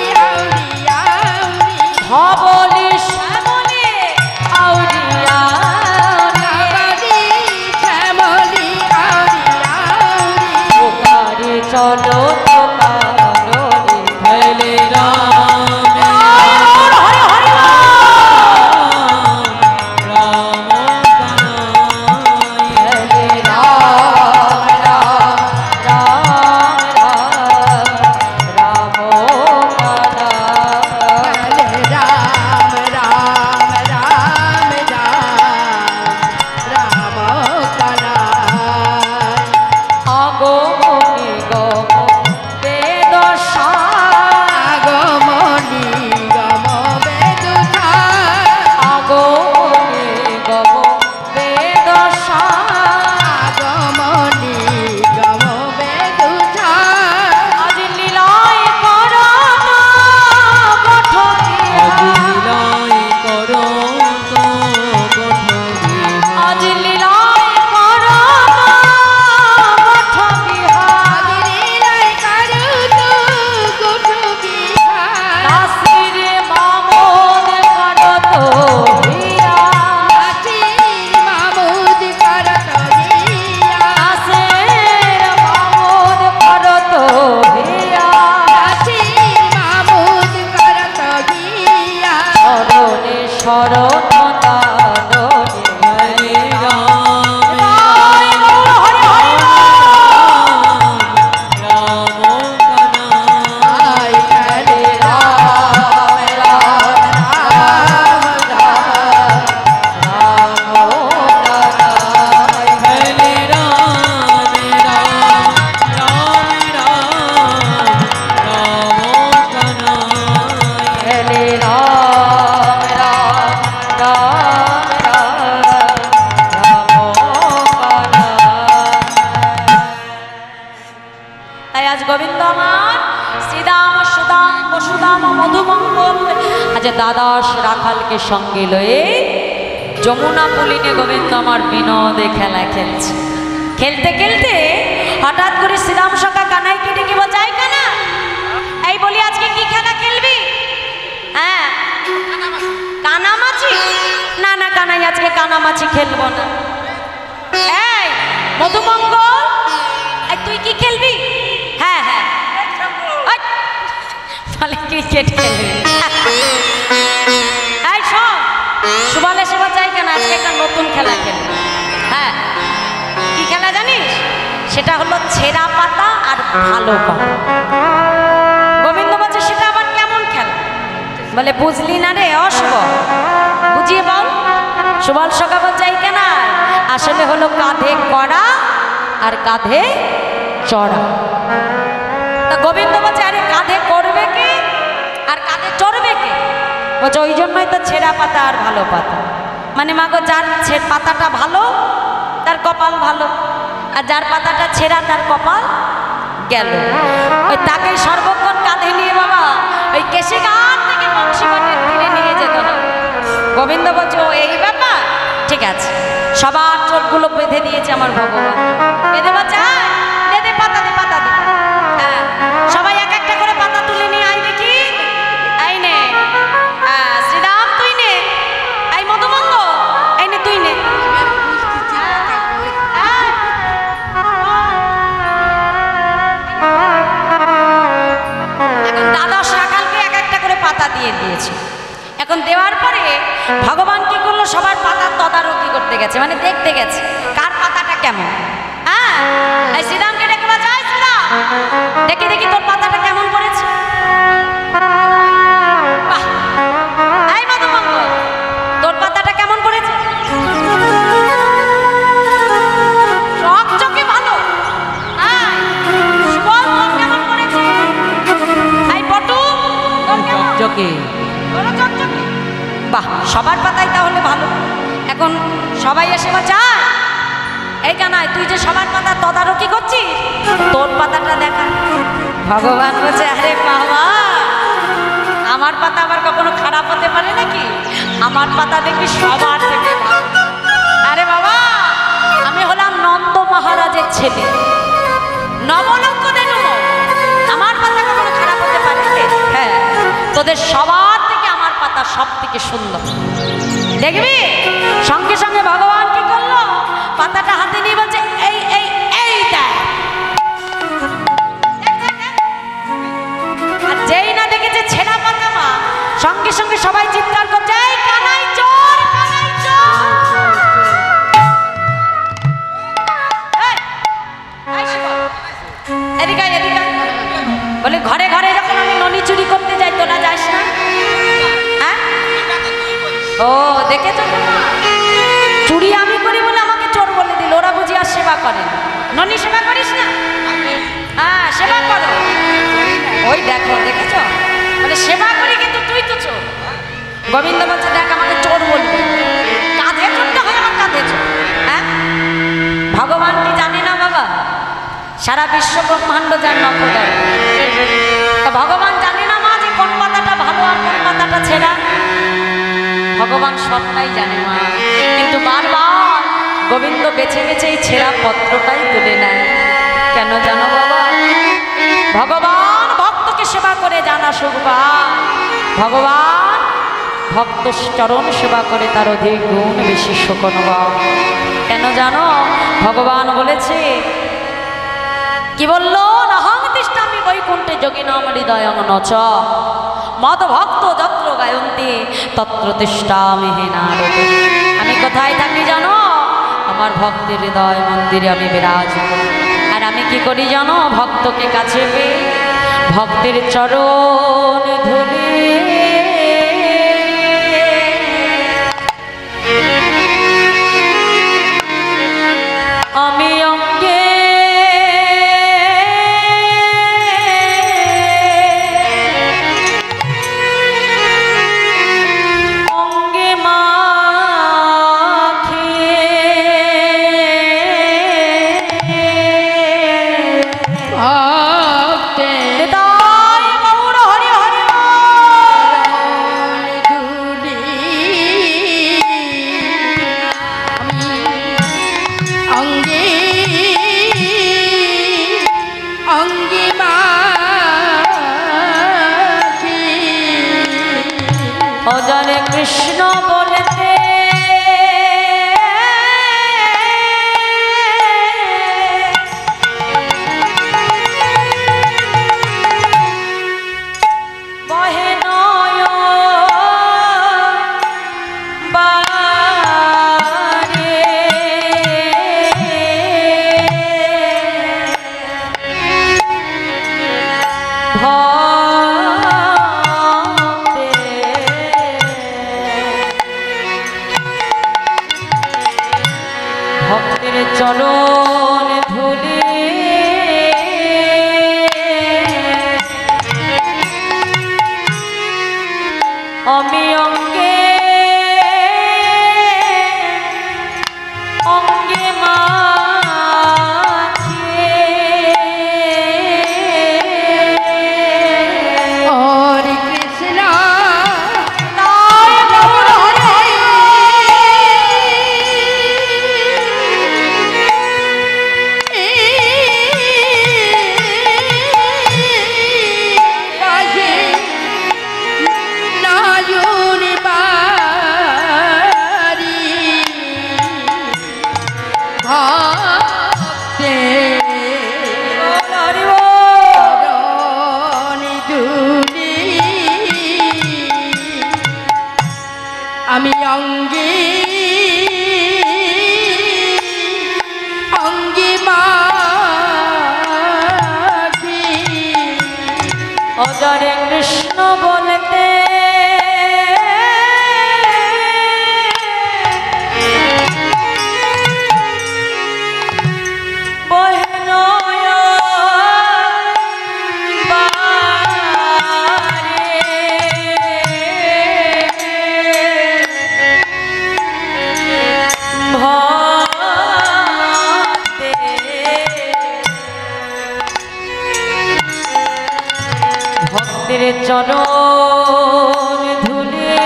চরণ তারণে। হরে রাম তাই গৌর হরি হরি রাম কানাই হরে রাম রাম রাম হরে রাম রাম কানাই হরে রাম রাম রাম রাম তাই আজ গোবিন্দ আমার শ্রীদাম সুদাম বসুদাম মধুমঙ্গল আজ দ্বাদশ রাখালকে সঙ্গে লয়ে যমুনা পুলিনে গোবিন্দ আমার বিনোদে খেলা খেলছে। খেলতে খেলতে হঠাৎ করে শ্রীরাম সখা কানাইকে ডেকে বলছে, "এই কানা, এই বলি আজকে কি খেলা খেলবি?" হ্যাঁ, কানামাছি? না না কানাই, আজকে কানামাছি খেলবো না। এই মধুমঙ্গল, এই তুই কি খেলবি? হ্যাঁ হ্যাঁ, ওই, বলে ক্রিকেট খেলবি। এই শোন, সুবলে সেবা চাই কেন, আজকে একটা নতুন খেলা খেলবি। হ্যাঁ, কি খেলা জানিস? সেটা হলো ছেঁড়া পাতা আর ভালো পাতা। গোবিন্দ বলছে, সেটা আবার কেমন খেলা? বলে, বুঝলি না রে অশুভ, বুঝিয়ে বল। সুবল সখা বলছে, এই কেন, আসলে হলো কাঁধে কড়া আর কাঁধে চড়া। তা গোবিন্দ বলছে, আরে কাঁধে করবে কে আর কাঁধে চড়বে কে? বলছে, ওই জন্যই তো ছেঁড়া পাতা আর ভালো পাতা। মানে মাগো, যার পাতাটা ভালো তার কপাল ভালো, আর যার পাতাটা ছেঁড়া তার কপাল গেল। ওই তাকে সর্বক্ষণ কাঁধে নিয়ে বাবা ওই কেশিঘাট থেকে বংশীবাটের তীরে নিয়ে যেতে হবে। গোবিন্দ বলছে, ও এই ব্যাপার, ঠিক আছে। সবার চোখগুলো বেঁধে দিয়েছে আমার ভগবান। বেঁধে বলছে, দে দে পাতা, দে পাতা দে। হ্যাঁ, সবাই এক একটা করে পাতা তুলে নিয়ে আয় দেখি। এই নে, শ্রীরাম তুই নে, এই মধুমঙ্গ এই নে, তুই নে। এখন দ্বাদশ রাখালকে এক একটা করে পাতা দিয়ে দিয়েছে। এখন দেওয়ার পরে ভগবান কি করলো, সবার পাতার তদারকি করতে গেছে, মানে দেখতে গেছে কার পাতাটা কেমন। হ্যাঁ, এই শ্রীরামকে ডেকে বলছে, এই শ্রীরাম, দেখি দেখি তোর পাতাটা কেমন পড়েছে। বাহ, এই মধুমঙ্গল, তোর পাতাটা কেমন পড়েছে? চকচকে ভালো। সুবল, তোর কেমন পড়েছে? এই পটু, তোর কেমন? চকচকে বড় চকচকে। বাহ, সবার পাতাই তাহলে ভালো। এখন সবাই এসে বলছে, এই কানাই, তুই যে সবার পাতা তদারকি করছিস, তোর পাতাটা দেখা। ভগবান বলছে, আরে বাবা, আমার পাতা আবার কখনো খারাপ হতে পারে নাকি? আমার পাতা দেখি সবার থেকে ভালো। আরে বাবা, আমি হলাম নন্দ মহারাজের ছেলে, নবলক্ষ দেনুম, আমার পাতা কখনো খারাপ হতে পারে? হ্যাঁ, তোদের সবার থেকে আমার পাতা সব থেকে সুন্দর। দেখবি, সঙ্গে সঙ্গে ভগবান কি করলো, পাতাটা হাতে নিয়ে বলছে, এই এই এই দেখ। আর যেই না দেখেছে ছেঁড়া পাতা, মা সঙ্গে সঙ্গে সবাই চিৎকার করছে, এই কানাই চোর, কানাই চোর। এই, এই শিবল, এদিকে আয়, এদিকে আয়। বলে, ঘরে ঘরে যখন আমি ননি চুরি করতে যাই, তোরা যাস না? হ্যাঁ, ও দেখেছো, চুরি আমি করি বলে আমাকে চোর বলে দিল। ওরা বুঝি আর সেবা করে না। ননি সেবা করিস না? হ্যাঁ, সেবা করো। ওই দেখো, দেখেছো, মানে সেবা করি, কিন্তু তুই তো চোর। গোবিন্দ বলছে, দেখ, আমাকে চোর বলবি, কাঁধে চোরটা হয় আমার কাঁধে চোর। হ্যাঁ, ভগবান কি জানে না বাবা, সারা বিশ্ব ব্রহ্মাণ্ড যার নখদল। তা ভগবান জানে না মা, যে কোন পাতাটা ভালো আর কোন পাতাটা ছেঁড়া? ভগবান সবটাই জানে মা, কিন্তু বারবার গোবিন্দ বেছে বেছে এই ছেঁড়া পত্রটাই তুলে নেয়। কেন জানো বাবা? ভগবান ভক্তকে সেবা করে জানা সুখ পায়। ভগবান ভক্ত চরণ সেবা করে তার অধিক গুণ বেশি সুখ অনুভব। কেন জানো? ভগবান বলেছে, কি বললো, নহং তিষ্ঠামি বৈকুণ্ঠে যোগিনাম হৃদয়ং নচ মদ ভক্ত যত্র গায়ন্তি তত্র তিষ্ঠামি হে নারদ। আমি কোথায় থাকি জানো? আমার ভক্তের হৃদয় মন্দিরে আমি বিরাজ করি। আর আমি কি করি জানো? ভক্তকে কাছে পেয়ে ভক্তের চরণ ধুলি আমি অঙ্গে অঙ্গে মাখি ভক্তের হৃদয় গৌর হরি হরি ধুলি আমি অঙ্গে অঙ্গে মাখি অজরে কৃষ্ণ বলতে বহে নয়ন বারে ভক্তের চরণ ধুলি আমি অঙ্গে অঙ্গে মাখি হরে কৃষ্ণ তাই গৌর হরি বাজে নায়ুর বাড়ি ভক্তের হরি বল। চরণে ধুলি আমি অঙ্গে অঙ্গে মাখি অজরে কৃষ্ণ বলতে বহে নয়ন বারে ভক্তের চরণ ধুলে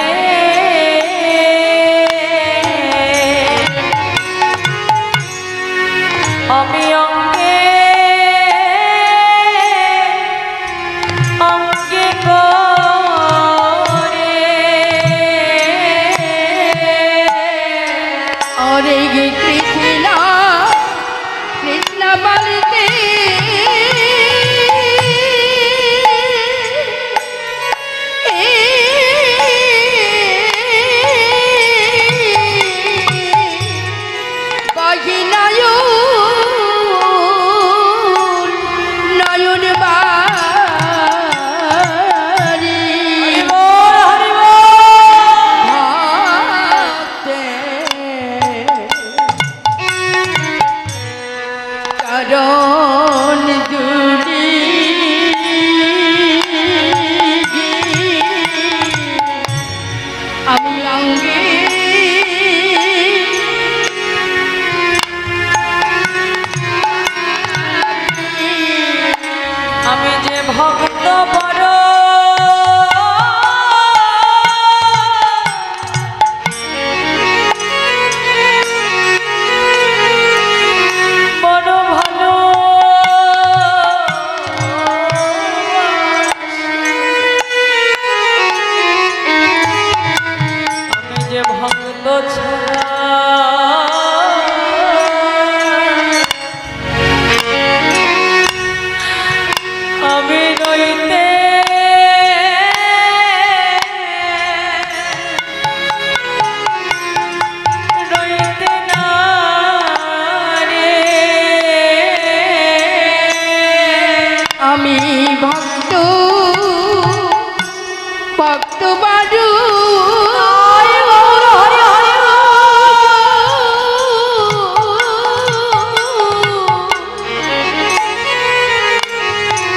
আমি অঙ্গে অঙ্গে করে অরে কৃষ্ণ কৃষ্ণ বলতে এ ভক্ত বাজু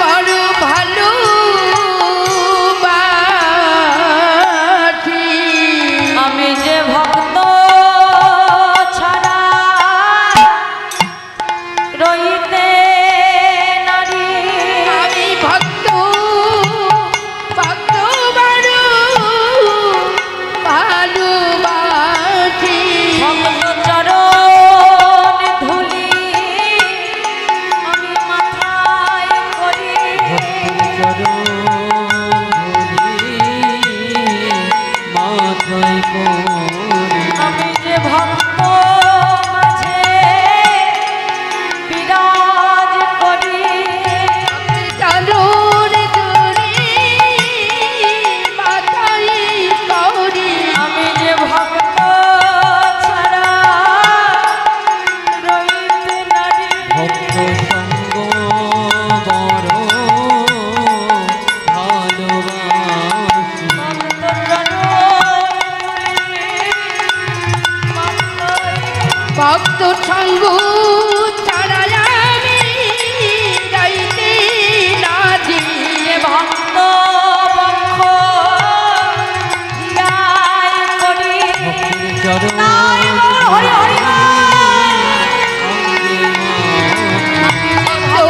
বড় ভালো বাসি আমি যে ভক্ত ছাড়া রইতে নারী আমি ভক্ত ভক্ত বড় ভালোবাসি ভক্ত চরণ ধুলি আমি মাথায় করি আমি যে ভক্ত মাঝে বিরাজ করি চরণ ধুলি মাথায় করি আমি যে ভক্ত ছাড়া রইতে নারী ভক্ত সঙ্গ বড় ভালোবাসি ভক্ত চরণ মাথায় ভক্ত সঙ্গ ছাড়া আমি যাইতে রাজি যে ভক্ত বক্ষ ধিয়ায় করি চরণ তাই মোর হরি হরি তো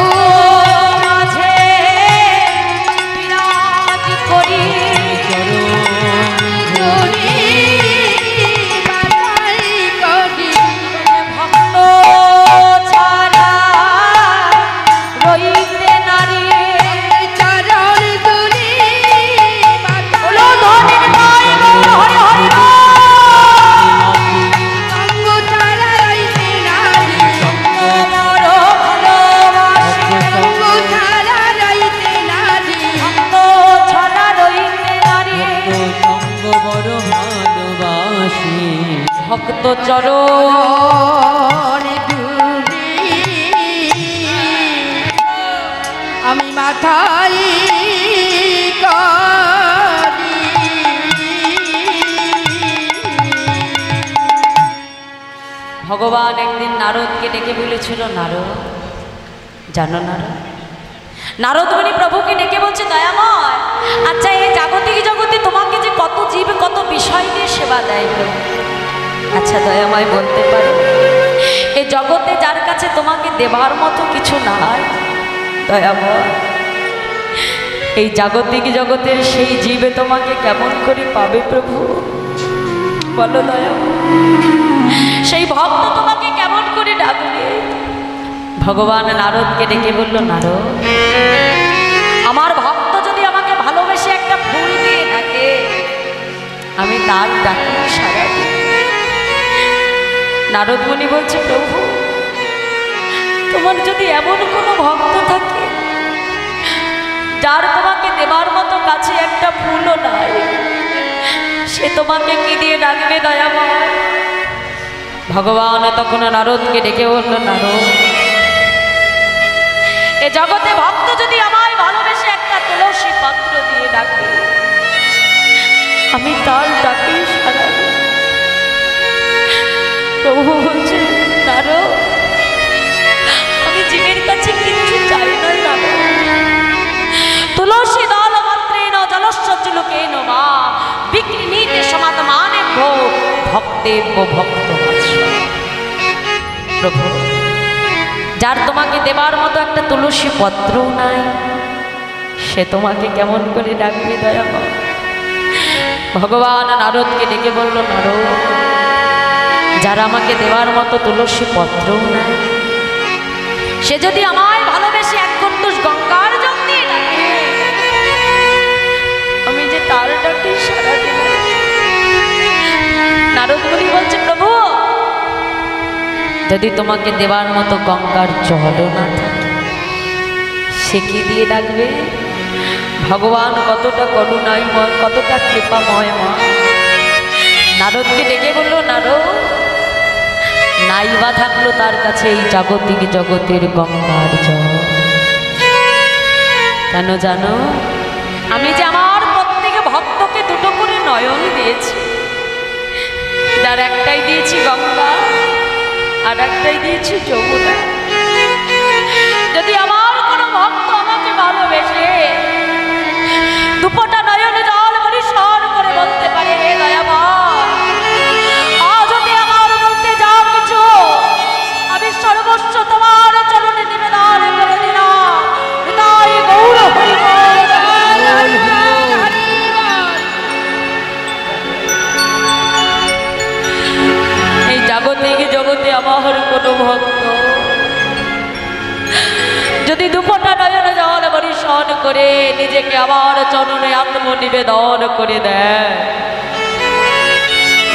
মাঝে বিরাজ করি ধুলি মাথায় করি ভক্ত ছাড়া রইতে নারী চরণ ধুলি মাথায় বলো ধনের নয় মোর হরি হরি সঙ্গ ছাড়া যাইতে রাজি মোর ভালোবাসি সঙ্গ ছাড়া যাইতে রাজি ভক্ত ছাড়া রইতে নারী সঙ্গ বড় ভালোবাসি ভক্ত চরণ চরণ ধুলি আমি মাথায় করি ভগবান একদিন নারদকে ডেকে বলেছিল, নারদ জানো নারদ, নারদ মুনি প্রভুকে ডেকে বলছে, দয়াময় আচ্ছা এই জাগতিক জগতে তোমাকে যে কত জীব কত বিষয় দিয়ে সেবা দেয় প্রভু, আচ্ছা দয়াময় বলতে পারো এই জগতে যার কাছে তোমাকে দেবার মতো কিছু নাই দয়াময়, এই জাগতিক জগতের সেই জীবে তোমাকে কেমন করে পাবে প্রভু বলো দয়াময়, সেই ভক্ত তোমাকে কেমন করে ডাকবে? ভগবান নারদকে ডেকে বলল, নারদ আমার ভক্ত যদি আমাকে ভালোবেসে একটা ফুল দিয়ে ডাকে আমি তার ডাকে সাড়া দিই। নারদ মুনি বলছে, প্রভু তোমার যদি এমন কোনো ভক্ত থাকে যার তোমাকে দেবার মতো কাছে একটা ফুলও নাই, সে তোমাকে কি দিয়ে ডাকবে দয়াময়? ভগবান তখন নারদকে ডেকে বলল, নারদ এ জগতে ভক্ত যদি আমায় ভালোবেসে একটা তুলসী পত্র দিয়ে ডাকে আমি তার ডাকে সাড়া দিই। প্রভু বলছে, নারদ আমি জীবের কাছে কিচ্ছু চাই না নারদ, তুলসী দল মাত্রেণ জলস্যলোকেন মা বিক্রিণীতে সমাতমানে ভো ভক্তেব্য ভক্ত প্রভু যার তোমাকে দেবার মতো একটা তুলসী পত্রও নাই সে তোমাকে কেমন করে ডাকবে দয়াময়? ভগবান নারদকে ডেকে বলল, নারদ যারা আমাকে দেওয়ার মতো তুলসী পত্রও নাই সে যদি আমায় ভালোবেসে এক কন্টুস গঙ্গার জল দিয়ে ডাকে আমি যে তার ডাকে সাড়া দেব। নারদ মুনি বলছে, প্রভু যদি তোমাকে দেওয়ার মতো গঙ্গার জলও না থাকে সে কি দিয়ে ডাকবে? ভগবান কতটা করুণাময় কতটা কৃপাময় মা। নারদকে ডেকে বলল, নারদ নাইবা থাকলো তার কাছে এই জাগতিক জগতের গঙ্গার জল, কেন জানো? আমি যে আমার প্রত্যেক ভক্ত আর একটাই দিয়েছি গঙ্গা, আর একটাই দিয়েছি যমুনা। যদি আমার কোনো ভক্ত আমাকে ভালোবেসে দুপোটা নয়নে জল পরিষ্কার করে বলতে পারে, হে দয়াময়, আজ যদি আমার বলতে যা কিছু আমি সর্বস্ব তোমার চরণে নিবেদন করে দিলাম। হৃদয় গৌর হরি বল। এই জাগতিক জগতে আমার কোনো ভক্ত যদি দুপোটা নয়নে জল বর্ষণ করে নিজেকে আমার চরণে আত্মনিবেদন করে দেয়,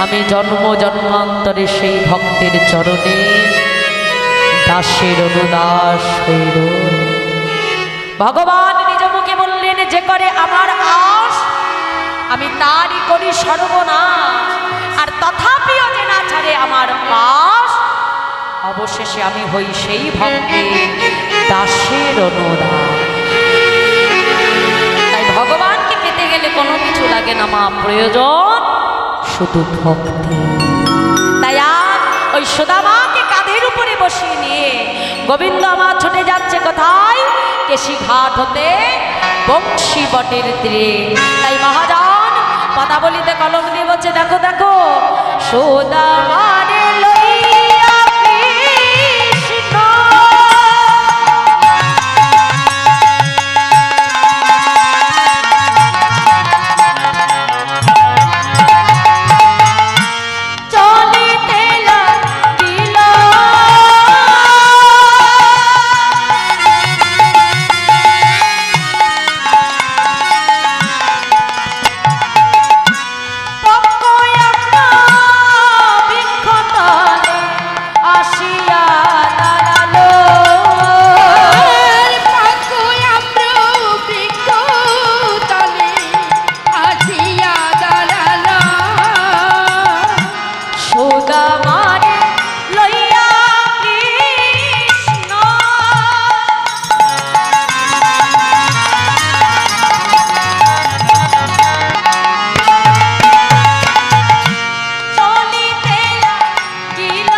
আমি জন্ম জন্মান্তরে সেই ভক্তের চরণে দাসের অনুদাস হইল। ভগবান নিজ মুখে বললেন, যে করে আমার আশ আমি তারই করি সর্বনাশ, আর তথাপিও যে না ছাড়ে আমার পাশ, অবশেষে আমি হই সেই ভক্তের দাসের অনুদাস। তাই ভগবানকে পেতে গেলে কোনো কিছু লাগে না মা, প্রয়োজন শুধু ভক্তি। তাই আজ ওই সুদামাকে কাঁধের উপরে বসিয়ে নিয়ে গোবিন্দ আমার ছুটে যাচ্ছে কোথায়? কেশিঘাট হতে বংশী বটের তীরে। তাই মহাজন পদাবলিতে কলম দিয়ে বলছে, দেখো দেখো সুদামারে লইয়া কৃষ্ণ চলিতে লাগিল। বৃক্ষতলে আসিয়া দাঁড়ালো। সুদামারে লইয়া কৃষ্ণ চলিতে লাগিল।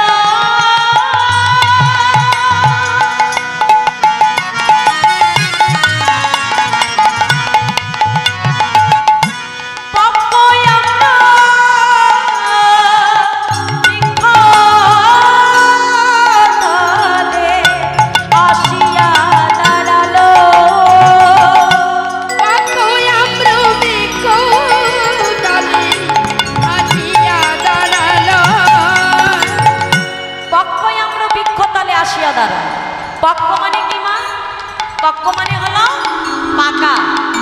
বৃক্ষতলে আসিয়া দাঁড়ালো। পক্কয়াম্র বৃক্ষতলে আসিয়া দাঁড়ালো। পক্ক মানে কি মা? পক্ক মানে হলো পাকা,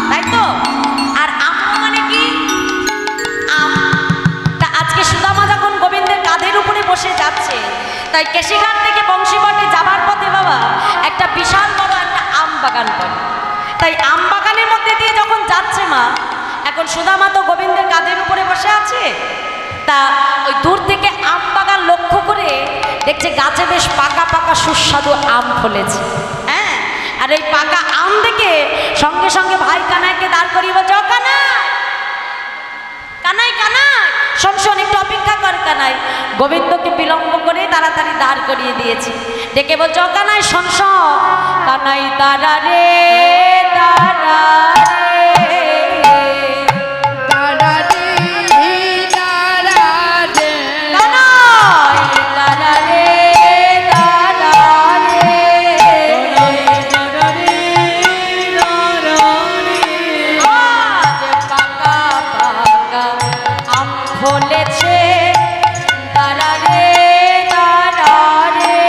তাই তো? আর আম্র মানে কি? আম। তা আজকে সুদামা যখন গোবিন্দের কাঁধের উপরে বসে যাচ্ছে, তাই কেশিঘাট থেকে বংশীবটে যাবার পথে বাবা একটা বিশাল বড় একটা আম বাগান পড়ে। তাই আম বাগানের মধ্যে দিয়ে যখন যাচ্ছে মা, এখন সুদামা তো গোবিন্দের কাঁধের উপরে বসে আছে, তা ওই দূর থেকে আম বাগান লক্ষ্য করে দেখছে গাছে বেশ পাকা পাকা সুস্বাদু আম ফলেছে। হ্যাঁ, আর এই পাকা আম দেখে সঙ্গে সঙ্গে ভাই কানাইকে দাঁড় করিয়ে বলছে, ও কানাই কানাই কানাই, শোন শোন, একটু অপেক্ষা কর কানাই। গোবিন্দকে বিলম্ব করে তাড়াতাড়ি দাঁড় করিয়ে দিয়েছে। ডেকে বলছে, ও কানাই শোন শোন। কানাই দাঁড়া রে দাঁড়া রে, কানাই দাঁড়া রে দাঁড়া রে। আজ পাকা পাকা আম ফলেছে, দাঁড়া রে দাঁড়া রে।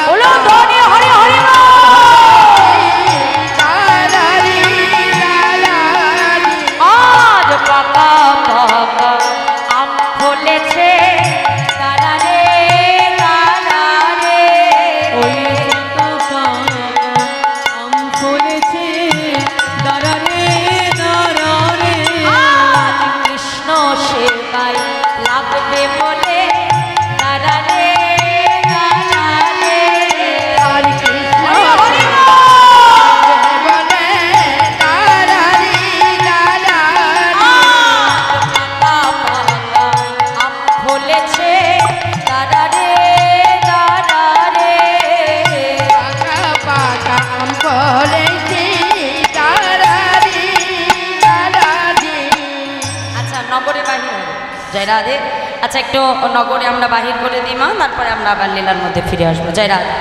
বলো ধরে হরি হরি বল। আজ পাকা পাকা আম ফলেছে, দাঁড়া রে দাঁড়া রে। ওই পাকা আম ফলেছে, দাঁড়া রে দাঁড়া রে। আজ কৃষ্ণ সে জয় রাধে। আচ্ছা একটু নগরে আমরা বাহির করে দিই মা, তারপরে আমরা আবার লীলার মধ্যে ফিরে আসবো। জয় রাধে।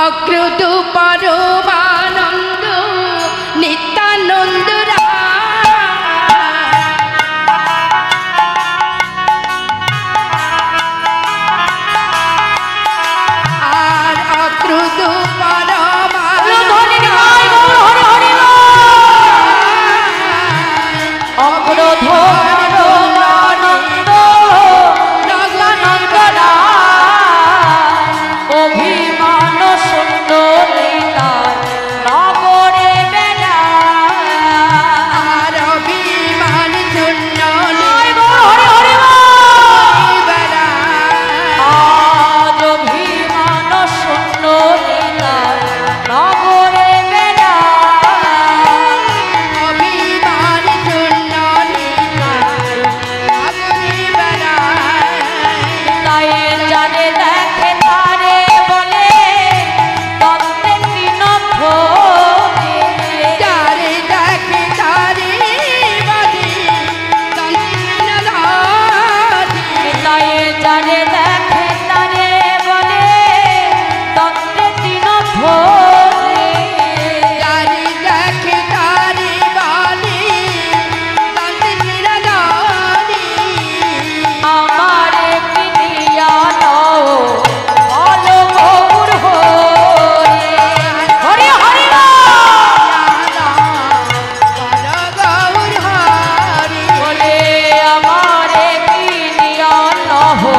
অক্রুত পরমানন্দ নিত্যানন্দ আর অক্রুত পরমানন্দ অভিমান শূন্য লীলার নগরে বেলা আর অভিমান শূন্য বেলা আজ অভিমান শূন্য লীলার নগরে বেলা অভিমান শূন্য আগরি বেলা তাই জানে দেখে তারে বলে তত্ত্বে তিন ভোগে যারে দেখে তারে বাদে তন্ত্রীন রাধে তাই জানে দেখে তারে বলে তত্ত্বে তিন ভোগে যারে দেখে তারে বাদে তন্ত্রীন রাধে আমারে কিনিয়া নাও বলো গৌর হরি হরি হরি গৌর হরি বলে আমারে কিনিয়া নাও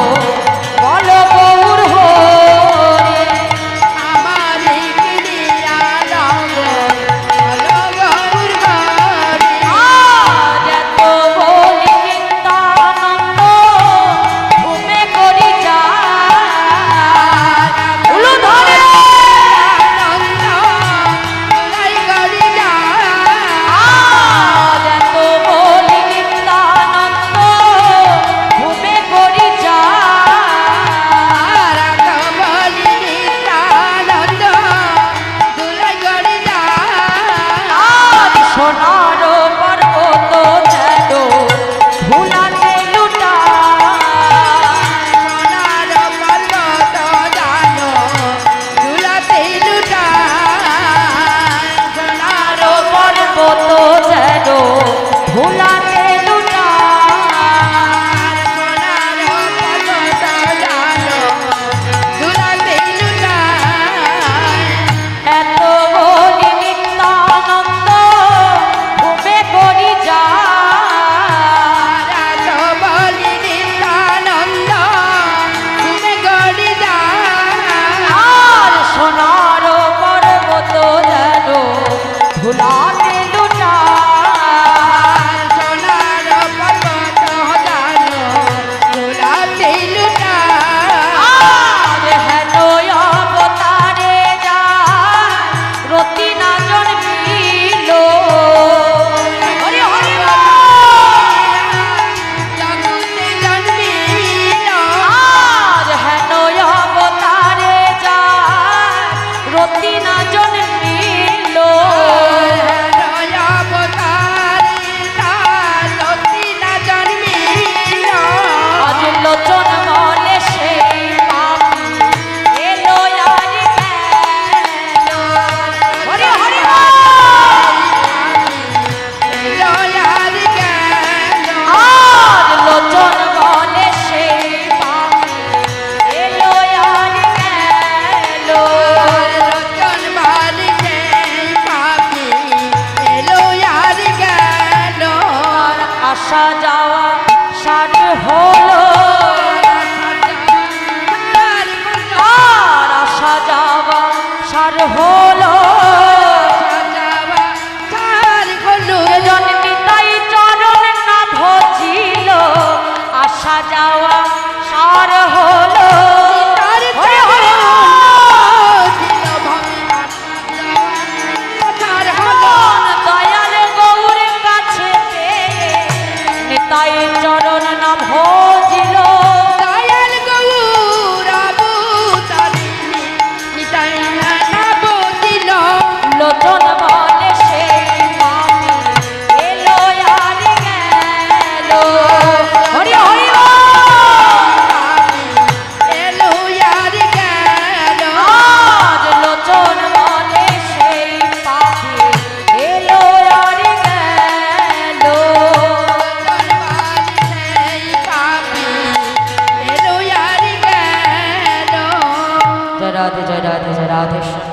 রাধে জয় রাধে জয় রাধেশ্বর।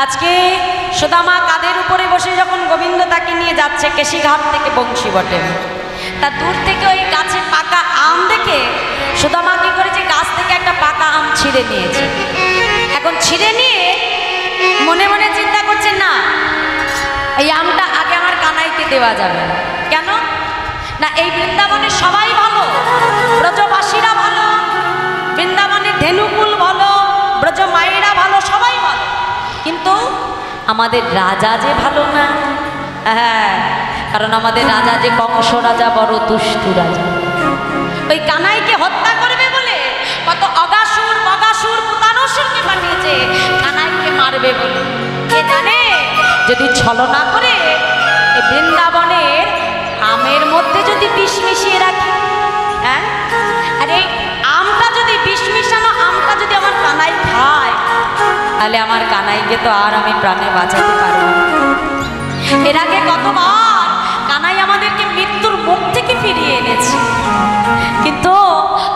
আজকে সুদামা কাঁধের উপরে বসে যখন গোবিন্দ তাকে নিয়ে যাচ্ছে কেশিঘাট থেকে বংশী বটে, তা দূর থেকে ওই গাছে পাকা আম দেখে সুদামা কি করেছে, গাছ থেকে একটা পাকা আম ছিঁড়ে নিয়েছে। এখন ছিঁড়ে নিয়ে মনে মনে চিন্তা করছে, না এই আমটা আগে আমার কানাইকে দেওয়া যাবে না। কেন না, এই বৃন্দাবনে সবাই ভালো, ব্রজবাসীরা ভালো, বৃন্দাবনের ধেনুকুল ভালো, ব্রজ মায়েরা ভালো, সবাই ভালো, কিন্তু আমাদের রাজা যে ভালো না। হ্যাঁ, কারণ আমাদের রাজা যে কংস রাজা বড় দুষ্টু রাজা, ওই কানাইকে হত্যা করবে বলে কত অগাসুর বগাসুর পুতানসুরকে পাঠিয়েছে কানাইকে মারবে বলে। কে জানে যদি ছলনা করে এই বৃন্দাবনের আমের মধ্যে যদি বিষ মিশিয়ে রাখে, হ্যাঁ, আর এই আমটা যদি বিষ মিশানো আমটা যদি আমার কানাই খায়, তাহলে আমার কানাইকে তো আর আমি প্রাণে বাঁচাতে পারবো না। এর আগে কতবার কানাই আমাদেরকে মৃত্যুর মুখ থেকে ফিরিয়ে এনেছে, কিন্তু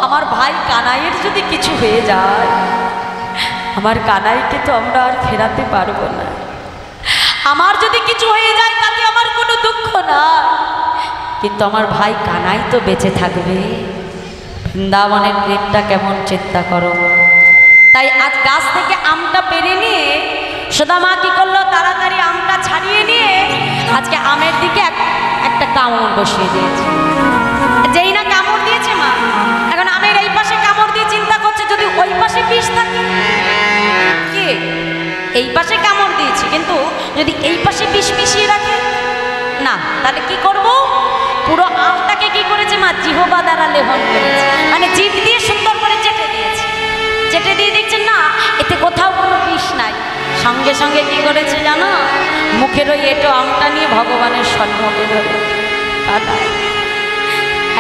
আমার ভাই কানাইয়ের যদি কিছু হয়ে যায়, আমার কানাইকে তো আমরা আর ফেরাতে পারবো না। আমার যদি কিছু হয়ে যায় তাতে আমার কোনো দুঃখ না, কিন্তু আমার ভাই কানাই তো বেঁচে থাকবে। বৃন্দাবনের প্রেমটা কেমন চিন্তা করো। তাই আজ গাছ থেকে আমটা পেরে নিয়ে সুদামা কি করলো, তাড়াতাড়ি আমটা ছাড়িয়ে নিয়ে আজকে আমের দিকে একটা কামড় বসিয়ে দিয়েছে। যেই না কামড় দিয়েছে মা, এখন আমের এই পাশে কামড় দিয়ে চিন্তা করছে যদি ওই পাশে বিষ থাকে। কি এই পাশে কামড় দিয়েছি, কিন্তু যদি এই পাশে বিষ মিশিয়ে রাখে না, তাহলে কি করব? পুরো আমটাকে কি করেছে মা, জিহ্বা দ্বারা লেহন করেছে, মানে জিভ দিয়ে সুন্দর করে চেটে দিয়েছে। চেটে দিয়ে দেখছেন না এতে কোথাও কোনো বিষ নাই। সঙ্গে সঙ্গে কি করেছে জানো, মুখের ওই এটো আমটা নিয়ে ভগবানের সম্মুখে ধরে, কানাই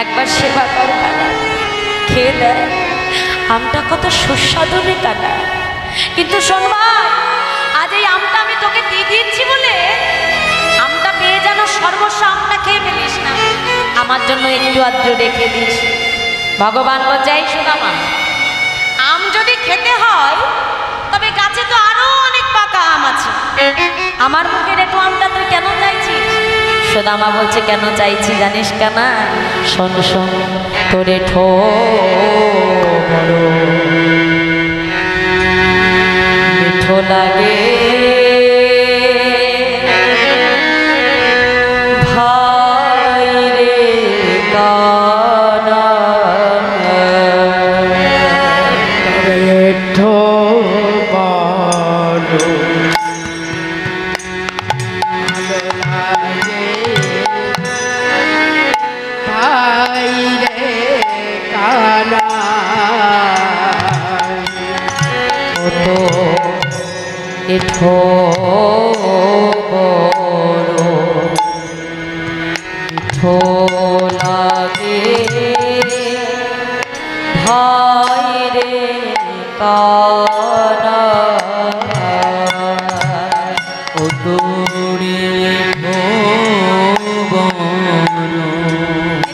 একবার সেবা কর কানাই, খেয়ে দেয়, আমটা কত সুস্বাদু রে কানাই। কিন্তু শোনবাই, আজ এই আমটা আমি তোকে দিয়ে দিচ্ছি বলে আমটা পেয়ে যেন সর্বস্ব আমটা খেয়ে ফেলিস না, আমার জন্য একটু আদ্র রেখে দিস। ভগবান বলছে, এই সুদামা, আম যদি খেতে হয় তবে গাছে তো আরো অনেক পাকা আম আছে, আমার মুখের একটু আমটা তুই কেন চাইছিস? সুদামা বলছে, কেন চাইছি জানিস কেনা? শোন শোন, তোরে ঠো মিঠো লাগে ভাই রে কানা, ঠো বলো ভালো লাগে ভাই রে কানা, তো এঠো বড় মিঠো লাগে ভাই রে কানা, ও তোরে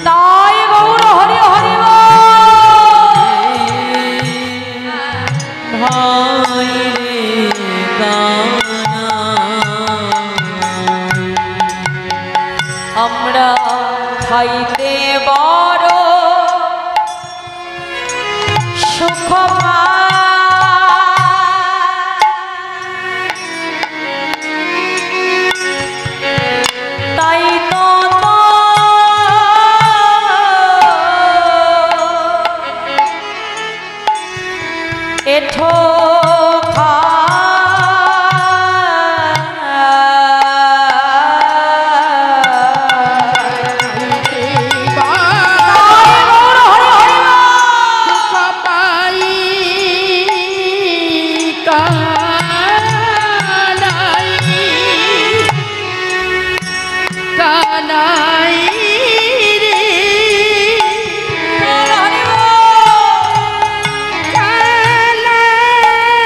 তাই গৌর হরি হরি ভাই রে কানা, আমরা খাইতে বড় সুখ তাই তো এঠো কানাই রে কানাই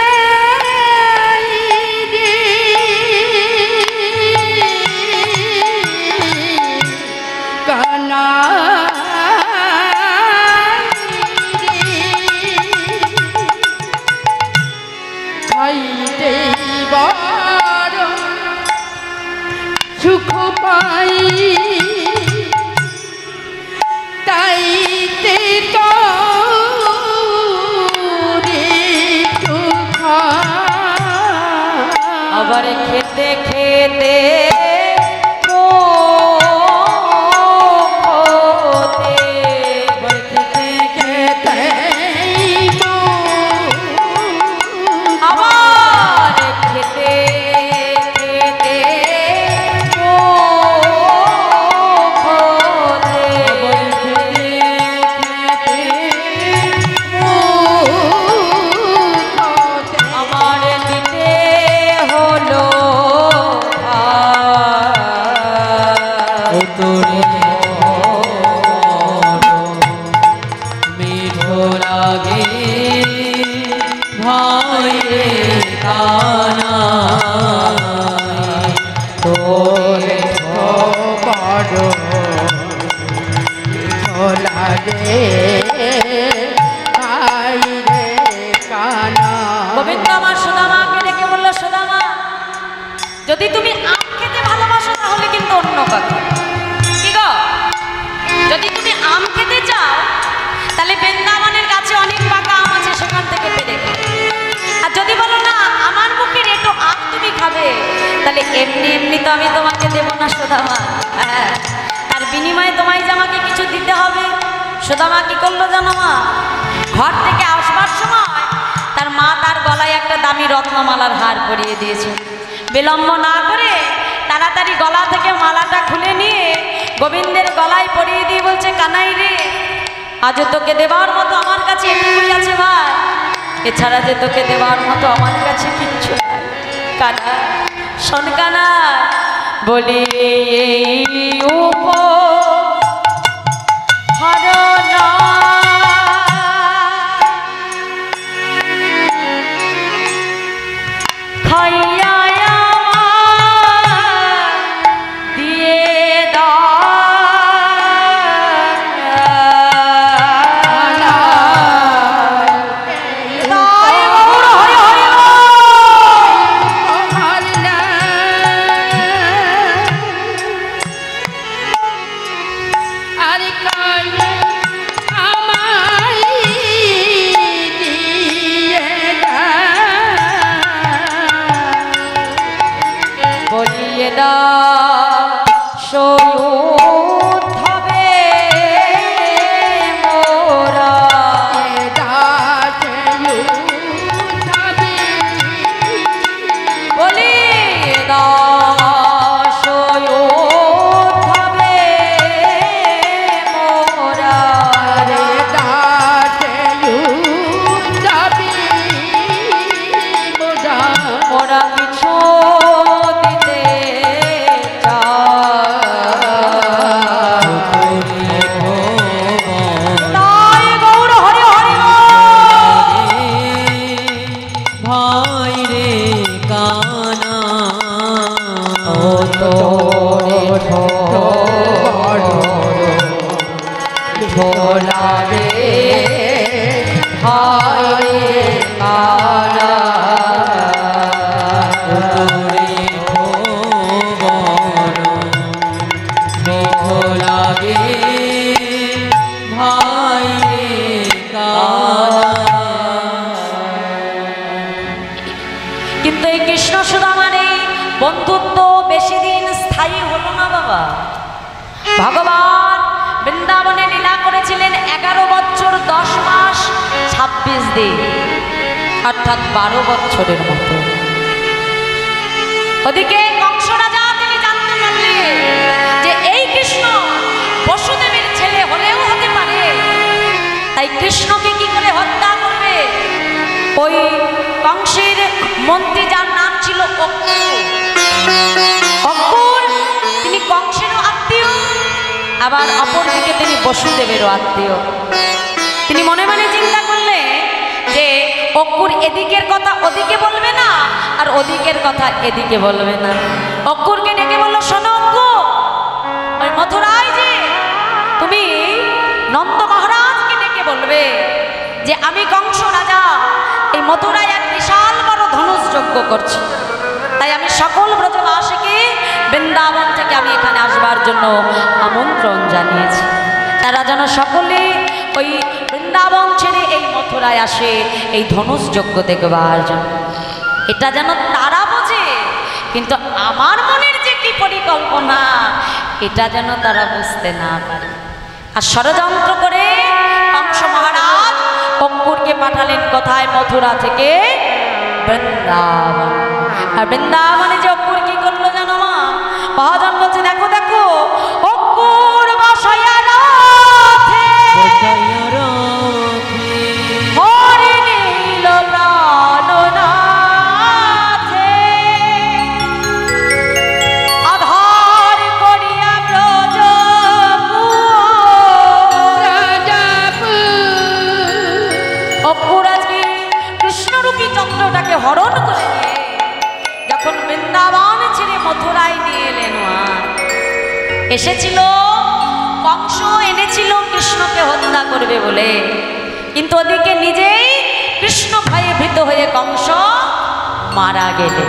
বড় সুখ পাই তাইতে তো আবার খেতে খেতে গোবিন্দ আমার সুদামাকে ডেকে বলল, সুদামা যদি তুমি আম খেতে ভালোবাসো তাহলে কিন্তু অন্য কথা। কি গো, যদি তুমি আম খেতে চাও তাহলে বৃন্দাবনের কাছে অনেক পাকা আম আছে, সেখান থেকে পেরে খাও। আর যদি বলো না আমার মুখের একটু আম তুমি খাবে, তাহলে এমনি এমনি তো আমি তোমাকে দেবো না সুদামা। হ্যাঁ, তার বিনিময়ে তোমায় যে আমাকে কিছু দিতে হবে। সুদামা কি করলো জানো মা? ঘর থেকে আসবার সময় তার মা তার গলায় একটা দামি রত্নমালার হার পরিয়ে দিয়েছে। বিলম্ব না করে তাড়াতাড়ি গলা থেকে মালাটা খুলে নিয়ে গোবিন্দের গলায় পরিয়ে দিয়ে বলছে, কানাই রে, আজও তোকে দেবার মতো আমার কাছে এটুকুই আছে ভাই, এছাড়া যে তোকে দেবার মতো আমার কাছে কিচ্ছু নাই। কানা শোন কানা, বলি এই উপহারনা বন্ধুত্ব বেশি দিন স্থায়ী হলো না বাবা। ভগবান বৃন্দাবনে লীলা করেছিলেন 11 বছর 10 মাস 26 দিন, অর্থাৎ 12 বছরের মতো। ওদিকে কংস রাজা তিনি জানতে পারলেন যে এই কৃষ্ণ বসুদেবের ছেলে হলেও হতে পারে, তাই কৃষ্ণকে কি করে হত্যা করবে। ওই কংসের মন্ত্রী যার নাম ছিল অক্কুর, তিনি কংসেরও আত্মীয়, আবার অপরদিকে তিনি বসুদেবেরও আত্মীয়। তিনি মনে মনে চিন্তা করলেন যে অক্কুর এদিকের কথা ওদিকে বলবে না, আর ওদিকের কথা এদিকে বলবে না। অক্কুরকে ডেকে বলল, শোনো অক্কুর, ওই মথুরায় যে তুমি নন্দ মহারাজকে ডেকে বলবে যে আমি কংস রাজা এই মথুরায় এক বিশাল বড় ধনুষ যজ্ঞ করছি, সকল ব্রজবাসীকে বৃন্দাবন থেকে আমি এখানে আসবার জন্য আমন্ত্রণ জানিয়েছি। তারা যেন সকলে ওই বৃন্দাবন ছেড়ে এই মথুরায় আসে এই ধনুষ যজ্ঞ দেখবার জন্য। এটা যেন তারা বোঝে, কিন্তু আমার মনের যে কি পরিকল্পনা এটা যেন তারা বুঝতে না পারে। আর ষড়যন্ত্র করে কংস মহারাজ অঙ্কুরকে পাঠালেন কোথায়? মথুরা থেকে বৃন্দাবন। আর বৃন্দাবনে যে অঙ্কুর কি করলো জানো মা? মহাজন বলছে দেখো দেখো অঙ্কুর বসাইয়া রাখে হরি নীল প্রাণনাথে আধার করিয়া অঙ্কুর আজকে কৃষ্ণরূপী চন্দ্রটাকে হরণ করে নিয়ে যখন বৃন্দাবন ছেড়ে মথুরায় নিয়ে এলেন, এসেছিল কংস, এনেছিল কৃষ্ণকে হত্যা করবে বলে, কিন্তু ওদিকে নিজেই কৃষ্ণ ভয়ে ভীত হয়ে কংস মারা গেলে।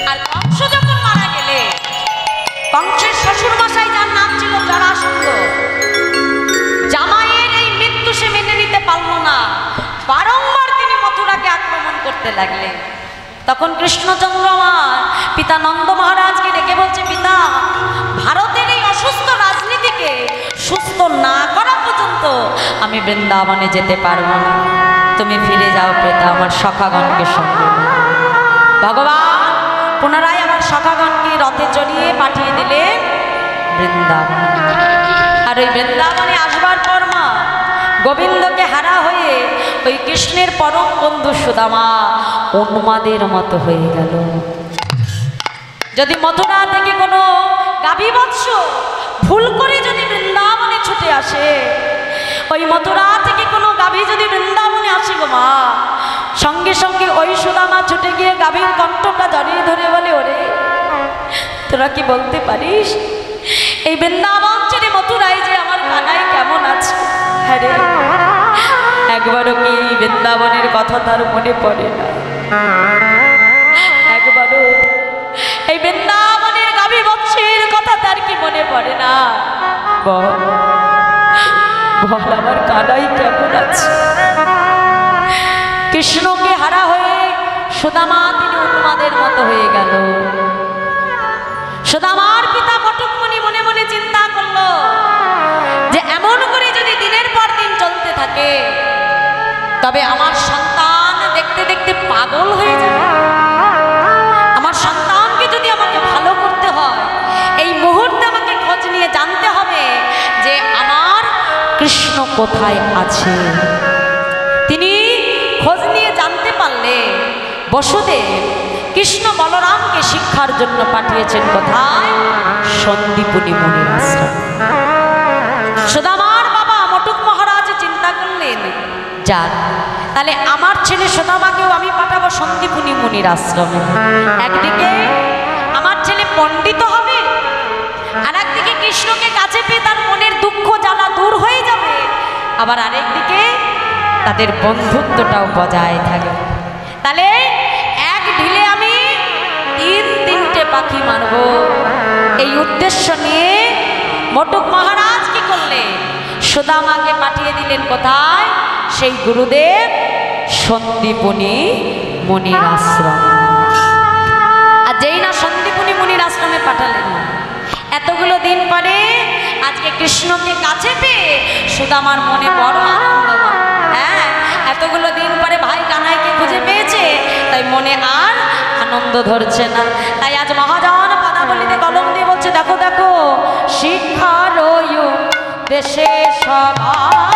আর কংস যখন মারা গেলে কংসের শ্বশুর মশাই, যার নাম ছিল জরাসন্ধ, জামাইয়ের এই মৃত্যু সে মেনে নিতে পারল না। বারংবার তিনি মথুরাকে আক্রমণ করতে লাগলেন। তখন কৃষ্ণচন্দ্র আমার পিতা নন্দ মহারাজকে ডেকে বলছে, পিতা, ভারতের এই অসুস্থ রাজনীতিকে সুস্থ না করা পর্যন্ত আমি বৃন্দাবনে যেতে পারবো না। তুমি ফিরে যাও পিতা, আমার সখাগণকে সঙ্গে নাও। ভগবান পুনরায় আমার সখাগণকে রথে চড়িয়ে পাঠিয়ে দিলেন বৃন্দাবন। আর ওই বৃন্দাবনে আসবার পর মা গোবিন্দকে হারা হয়ে ওই কৃষ্ণের পরম বন্ধু সুদামা উন্মাদের মতো হয়ে গেল। যদি মথুরা থেকে কোনো গাভী বৎস ভুল করে যদি বৃন্দাবনে ছুটে আসে, ওই মথুরা থেকে কোনো গাভী যদি বৃন্দাবনে আসে গো মা, সঙ্গে সঙ্গে ওই সুদামা ছুটে গিয়ে গাভীর কণ্ঠটা জড়িয়ে ধরে বলে, ওরে তোরা কি বলতে পারিস এই বৃন্দাবন ছেড়ে মথুরায় যে আমার কানাই কেমন আছে? হ্যাঁ রে, একবারও কি বৃন্দাবনের কথা তার মনে পড়ে না? একবারও এই বৃন্দাবনের গাভী বৎসের কথা তার কি মনে পড়ে না? বল বল আমার কানাই কেমন আছে? কৃষ্ণকে হারা হয়ে সুদামা তিনি উন্মাদের মতো হয়ে গেল। সুদামার পিতা বটুকমণি মনে মনে চিন্তা করলো যে এমন করে যদি দিনের পর দিন চলতে থাকে তবে আমার সন্তান দেখতে দেখতে পাগল হয়ে যাবে। আমার সন্তানকে যদি আমাকে ভালো করতে হয়, এই মুহূর্তে আমাকে খোঁজ নিয়ে জানতে হবে যে আমার কৃষ্ণ কোথায় আছে। তিনি খোঁজ নিয়ে জানতে পারলে বসুদেব কৃষ্ণ বলরামকে শিক্ষার জন্য পাঠিয়েছেন কোথায়? সন্দীপনী মুনির আশ্রম। সুদামার বাবা মটুক মহারাজ চিন্তা করলেন, যাক তাহলে আমার ছেলে সুদামাকেও আমি পাঠাবো সন্দীপনী মুনির আশ্রমে। একদিকে আমার ছেলে পণ্ডিত হবে, আর একদিকে কৃষ্ণকে কাছে পেয়ে তার মনের দুঃখ জ্বালা দূর হয়ে যাবে, আবার আরেকদিকে তাদের বন্ধুত্বটাও বজায় থাকে। তাহলে এক ঢিলে আমি তিনটে পাখি মারব, এই উদ্দেশ্য নিয়ে মটুক মহারাজ কি করলে? সুদামাকে পাঠিয়ে দিলেন কোথায়? সেই গুরুদেব সন্দীপনী মুনির আশ্রম। আর যেই না সন্দীপনী মুনির আশ্রমে পাঠালেন, এতগুলো দিন পরে আজকে কৃষ্ণকে কাছে পেয়ে সুদামার মনে বড় আনন্দ। হ্যাঁ, এতগুলো দিন পরে ভাই কানাইকে খুঁজে পেয়েছে, তাই মনে আর আনন্দ ধরছে না। তাই আজ মহাজন পদাবলিতে কলম দিয়ে বলছে, দেখো দেখো শিক্ষার দেশে সবাই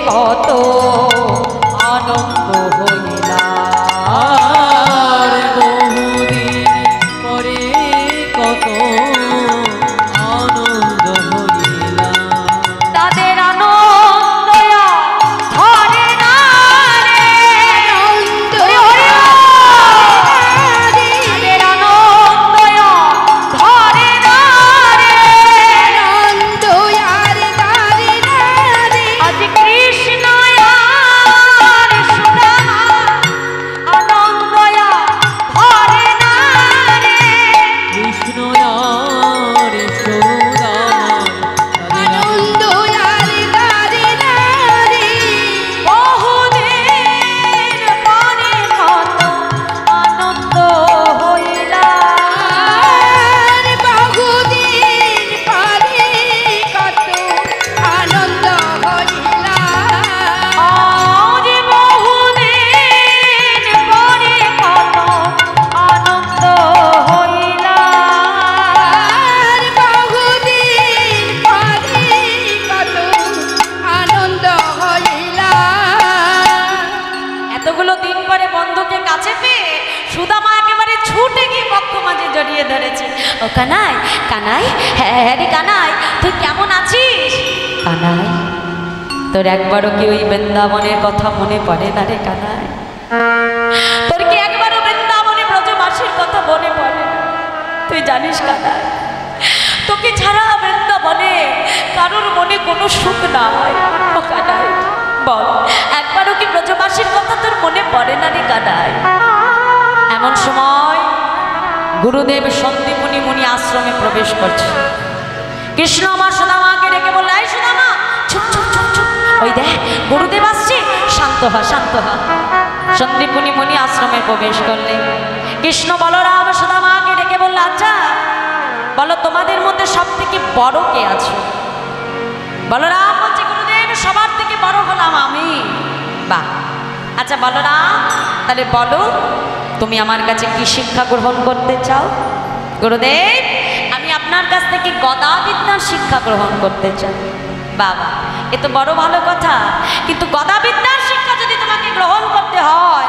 কত আনন্দ হইলা, আর বহুদিন পরে কত আনন্দ হইলা। তাদের আনন্দ ধরে না রে, ও কানাই, কানাই, হ্যাঁ রে কানাই, তুই কেমন আছিস? কানাই, তোর একবারও কি ওই বৃন্দাবনের কথা মনে পড়ে না রে কানাই? তোর কি একবারও বৃন্দাবনে ব্রজবাসীর কথা মনে পড়ে না? তুই জানিস কানাই, তোকে ছাড়া বৃন্দাবনে কারোর মনে কোনো সুখ নাই। ও কানাই বল, একবারও কি ব্রজবাসীর কথা তোর মনে পড়ে না রে কানাই? এমন সময় গুরুদেব সন্দীপনী মুনি আশ্রমে প্রবেশ করছে। কৃষ্ণ আমার সুদামাকে ডেকে বলল, এই সুদামা, চুপ চুপ চুপ চুপ, ওই দেখ গুরুদেব আসছে, শান্ত হ শান্ত হ। সন্দীপনী মুনি আশ্রমে প্রবেশ করলে কৃষ্ণ বলরাম সুদামাকে ডেকে বলল, আচ্ছা বলো তোমাদের মধ্যে সব থেকে বড় কে আছে? বলরাম বলছে, গুরুদেব সবার থেকে বড় হলাম আমি। বাহ, আচ্ছা বলরাম, তাহলে বলো তুমি আমার কাছে কি শিক্ষা গ্রহণ করতে চাও? গুরুদেব, আমি আপনার কাছ থেকে গদা বিদ্যার শিক্ষা গ্রহণ করতে চাই। বাবা, এ তো বড় ভালো কথা, কিন্তু গদা বিদ্যার শিক্ষা যদি তোমাকে গ্রহণ করতে হয়,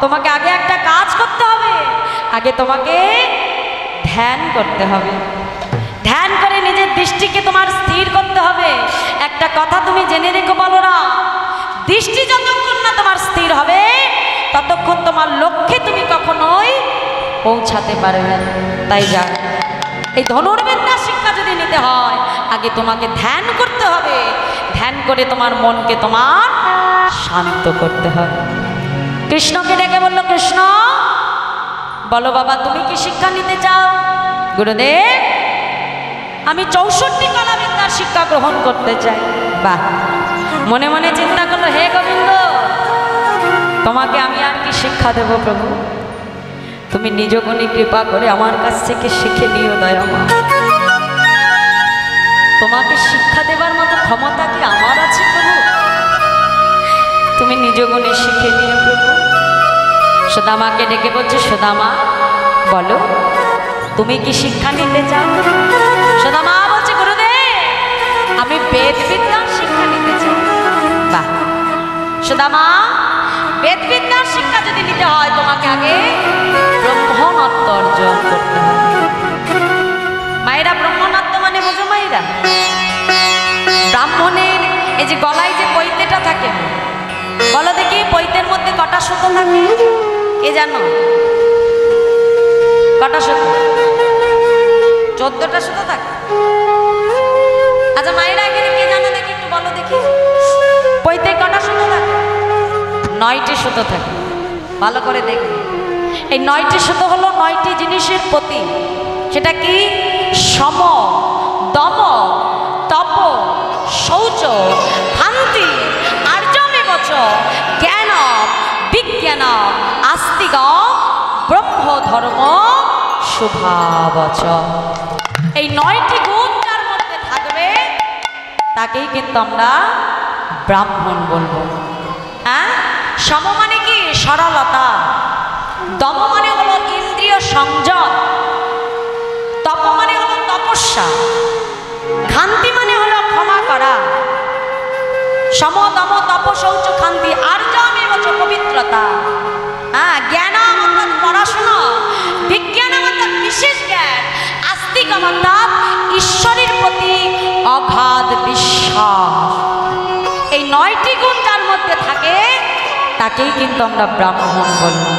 তোমাকে আগে একটা কাজ করতে হবে। আগে তোমাকে ধ্যান করতে হবে। ধ্যান করে নিজের দৃষ্টিকে তোমার স্থির করতে হবে। একটা কথা তুমি জেনে রেখো বলরাম, দৃষ্টি যতক্ষণ না তোমার স্থির হবে ততক্ষণ তোমার লক্ষ্যে তুমি কখনোই পৌঁছাতে পারবে না। তাই যা, এই ধনুর্বিদ্যার শিক্ষা যদি নিতে হয় আগে তোমাকে ধ্যান করতে হবে। ধ্যান করে তোমার মনকে তোমার শান্ত করতে হবে। কৃষ্ণকে ডেকে বলল, কৃষ্ণ বলো বাবা তুমি কি শিক্ষা নিতে চাও? গুরুদেব, আমি 64 কলা বিদ্যার শিক্ষা গ্রহণ করতে চাই। বাহ, মনে মনে চিন্তা করলো, হে গোবিন্দ, তোমাকে আমি আর কি শিক্ষা দেব প্রভু? তুমি নিজ গুণে কৃপা করে আমার কাছ থেকে শিখে নিও দয়ামা। তোমাকে শিক্ষা দেবার মতো ক্ষমতা কি আমার আছে প্রভু? তুমি নিজ গুণে শিখে নিও প্রভু। সুদামাকে ডেকে বলছে, সুদামা বলো তুমি কি শিক্ষা নিতে চাও? সুদামা বলছে, গুরুদেব আমি বেদ বিদ্যার শিক্ষা নিতে চাই। বাহ, সুদামা বেদ বিদ্যার শিক্ষা যদি নিতে হয় তোমাকে আগে ব্রহ্মণত্ব অর্জন করতে হবে। মায়েরা, ব্রহ্মণত্ব মানে বোঝো মায়েরা? ব্রাহ্মণের এই যে গলায় যে পৈতেটা থাকে, বলো দেখি পৈতের মধ্যে কটা সুতো থাকে? কে জানো? কটা সুতো? 14টা সুতো থাকে। আচ্ছা মায়েরা, এখানে কে জানো দেখি, একটু বলো দেখি, পৈতে কটা সুতো থাকে? 9টি সুতো থাকে। ভালো করে দেখবে, এই 9টি সুতো হলো 9টি জিনিসের প্রতীক। সেটা কি? সম, দম, তপ, শৌচ, শান্তি, আর্যমেবচ, জ্ঞান, বিজ্ঞান, আস্তিক, ব্রহ্ম ধর্ম, শুভাবচ। এই 9টি গুণ যার মধ্যে থাকবে তাকেই কিন্তু আমরা ব্রাহ্মণ বলবো। হ্যাঁ, সম মানে কি? সরলতা। দম মানে হলো ইন্দ্রিয় সংযম। তপ মানে হলো তপস্যা। ক্ষান্তি মানে হলো ক্ষমা করা। সম, দম, তপ, শৌচ, ক্ষান্তি, আর্যমেবচ পবিত্রতা। হ্যাঁ, জ্ঞান অর্থাৎ পড়াশোনা, বিজ্ঞান অর্থাৎ বিশেষ জ্ঞান, আস্তিক অর্থাৎ ঈশ্বরের প্রতি অগাধ বিশ্বাস। এই 9টি গুণ যার মধ্যে থাকে তাকেই কিন্তু আমরা ব্রাহ্মণ বলবো।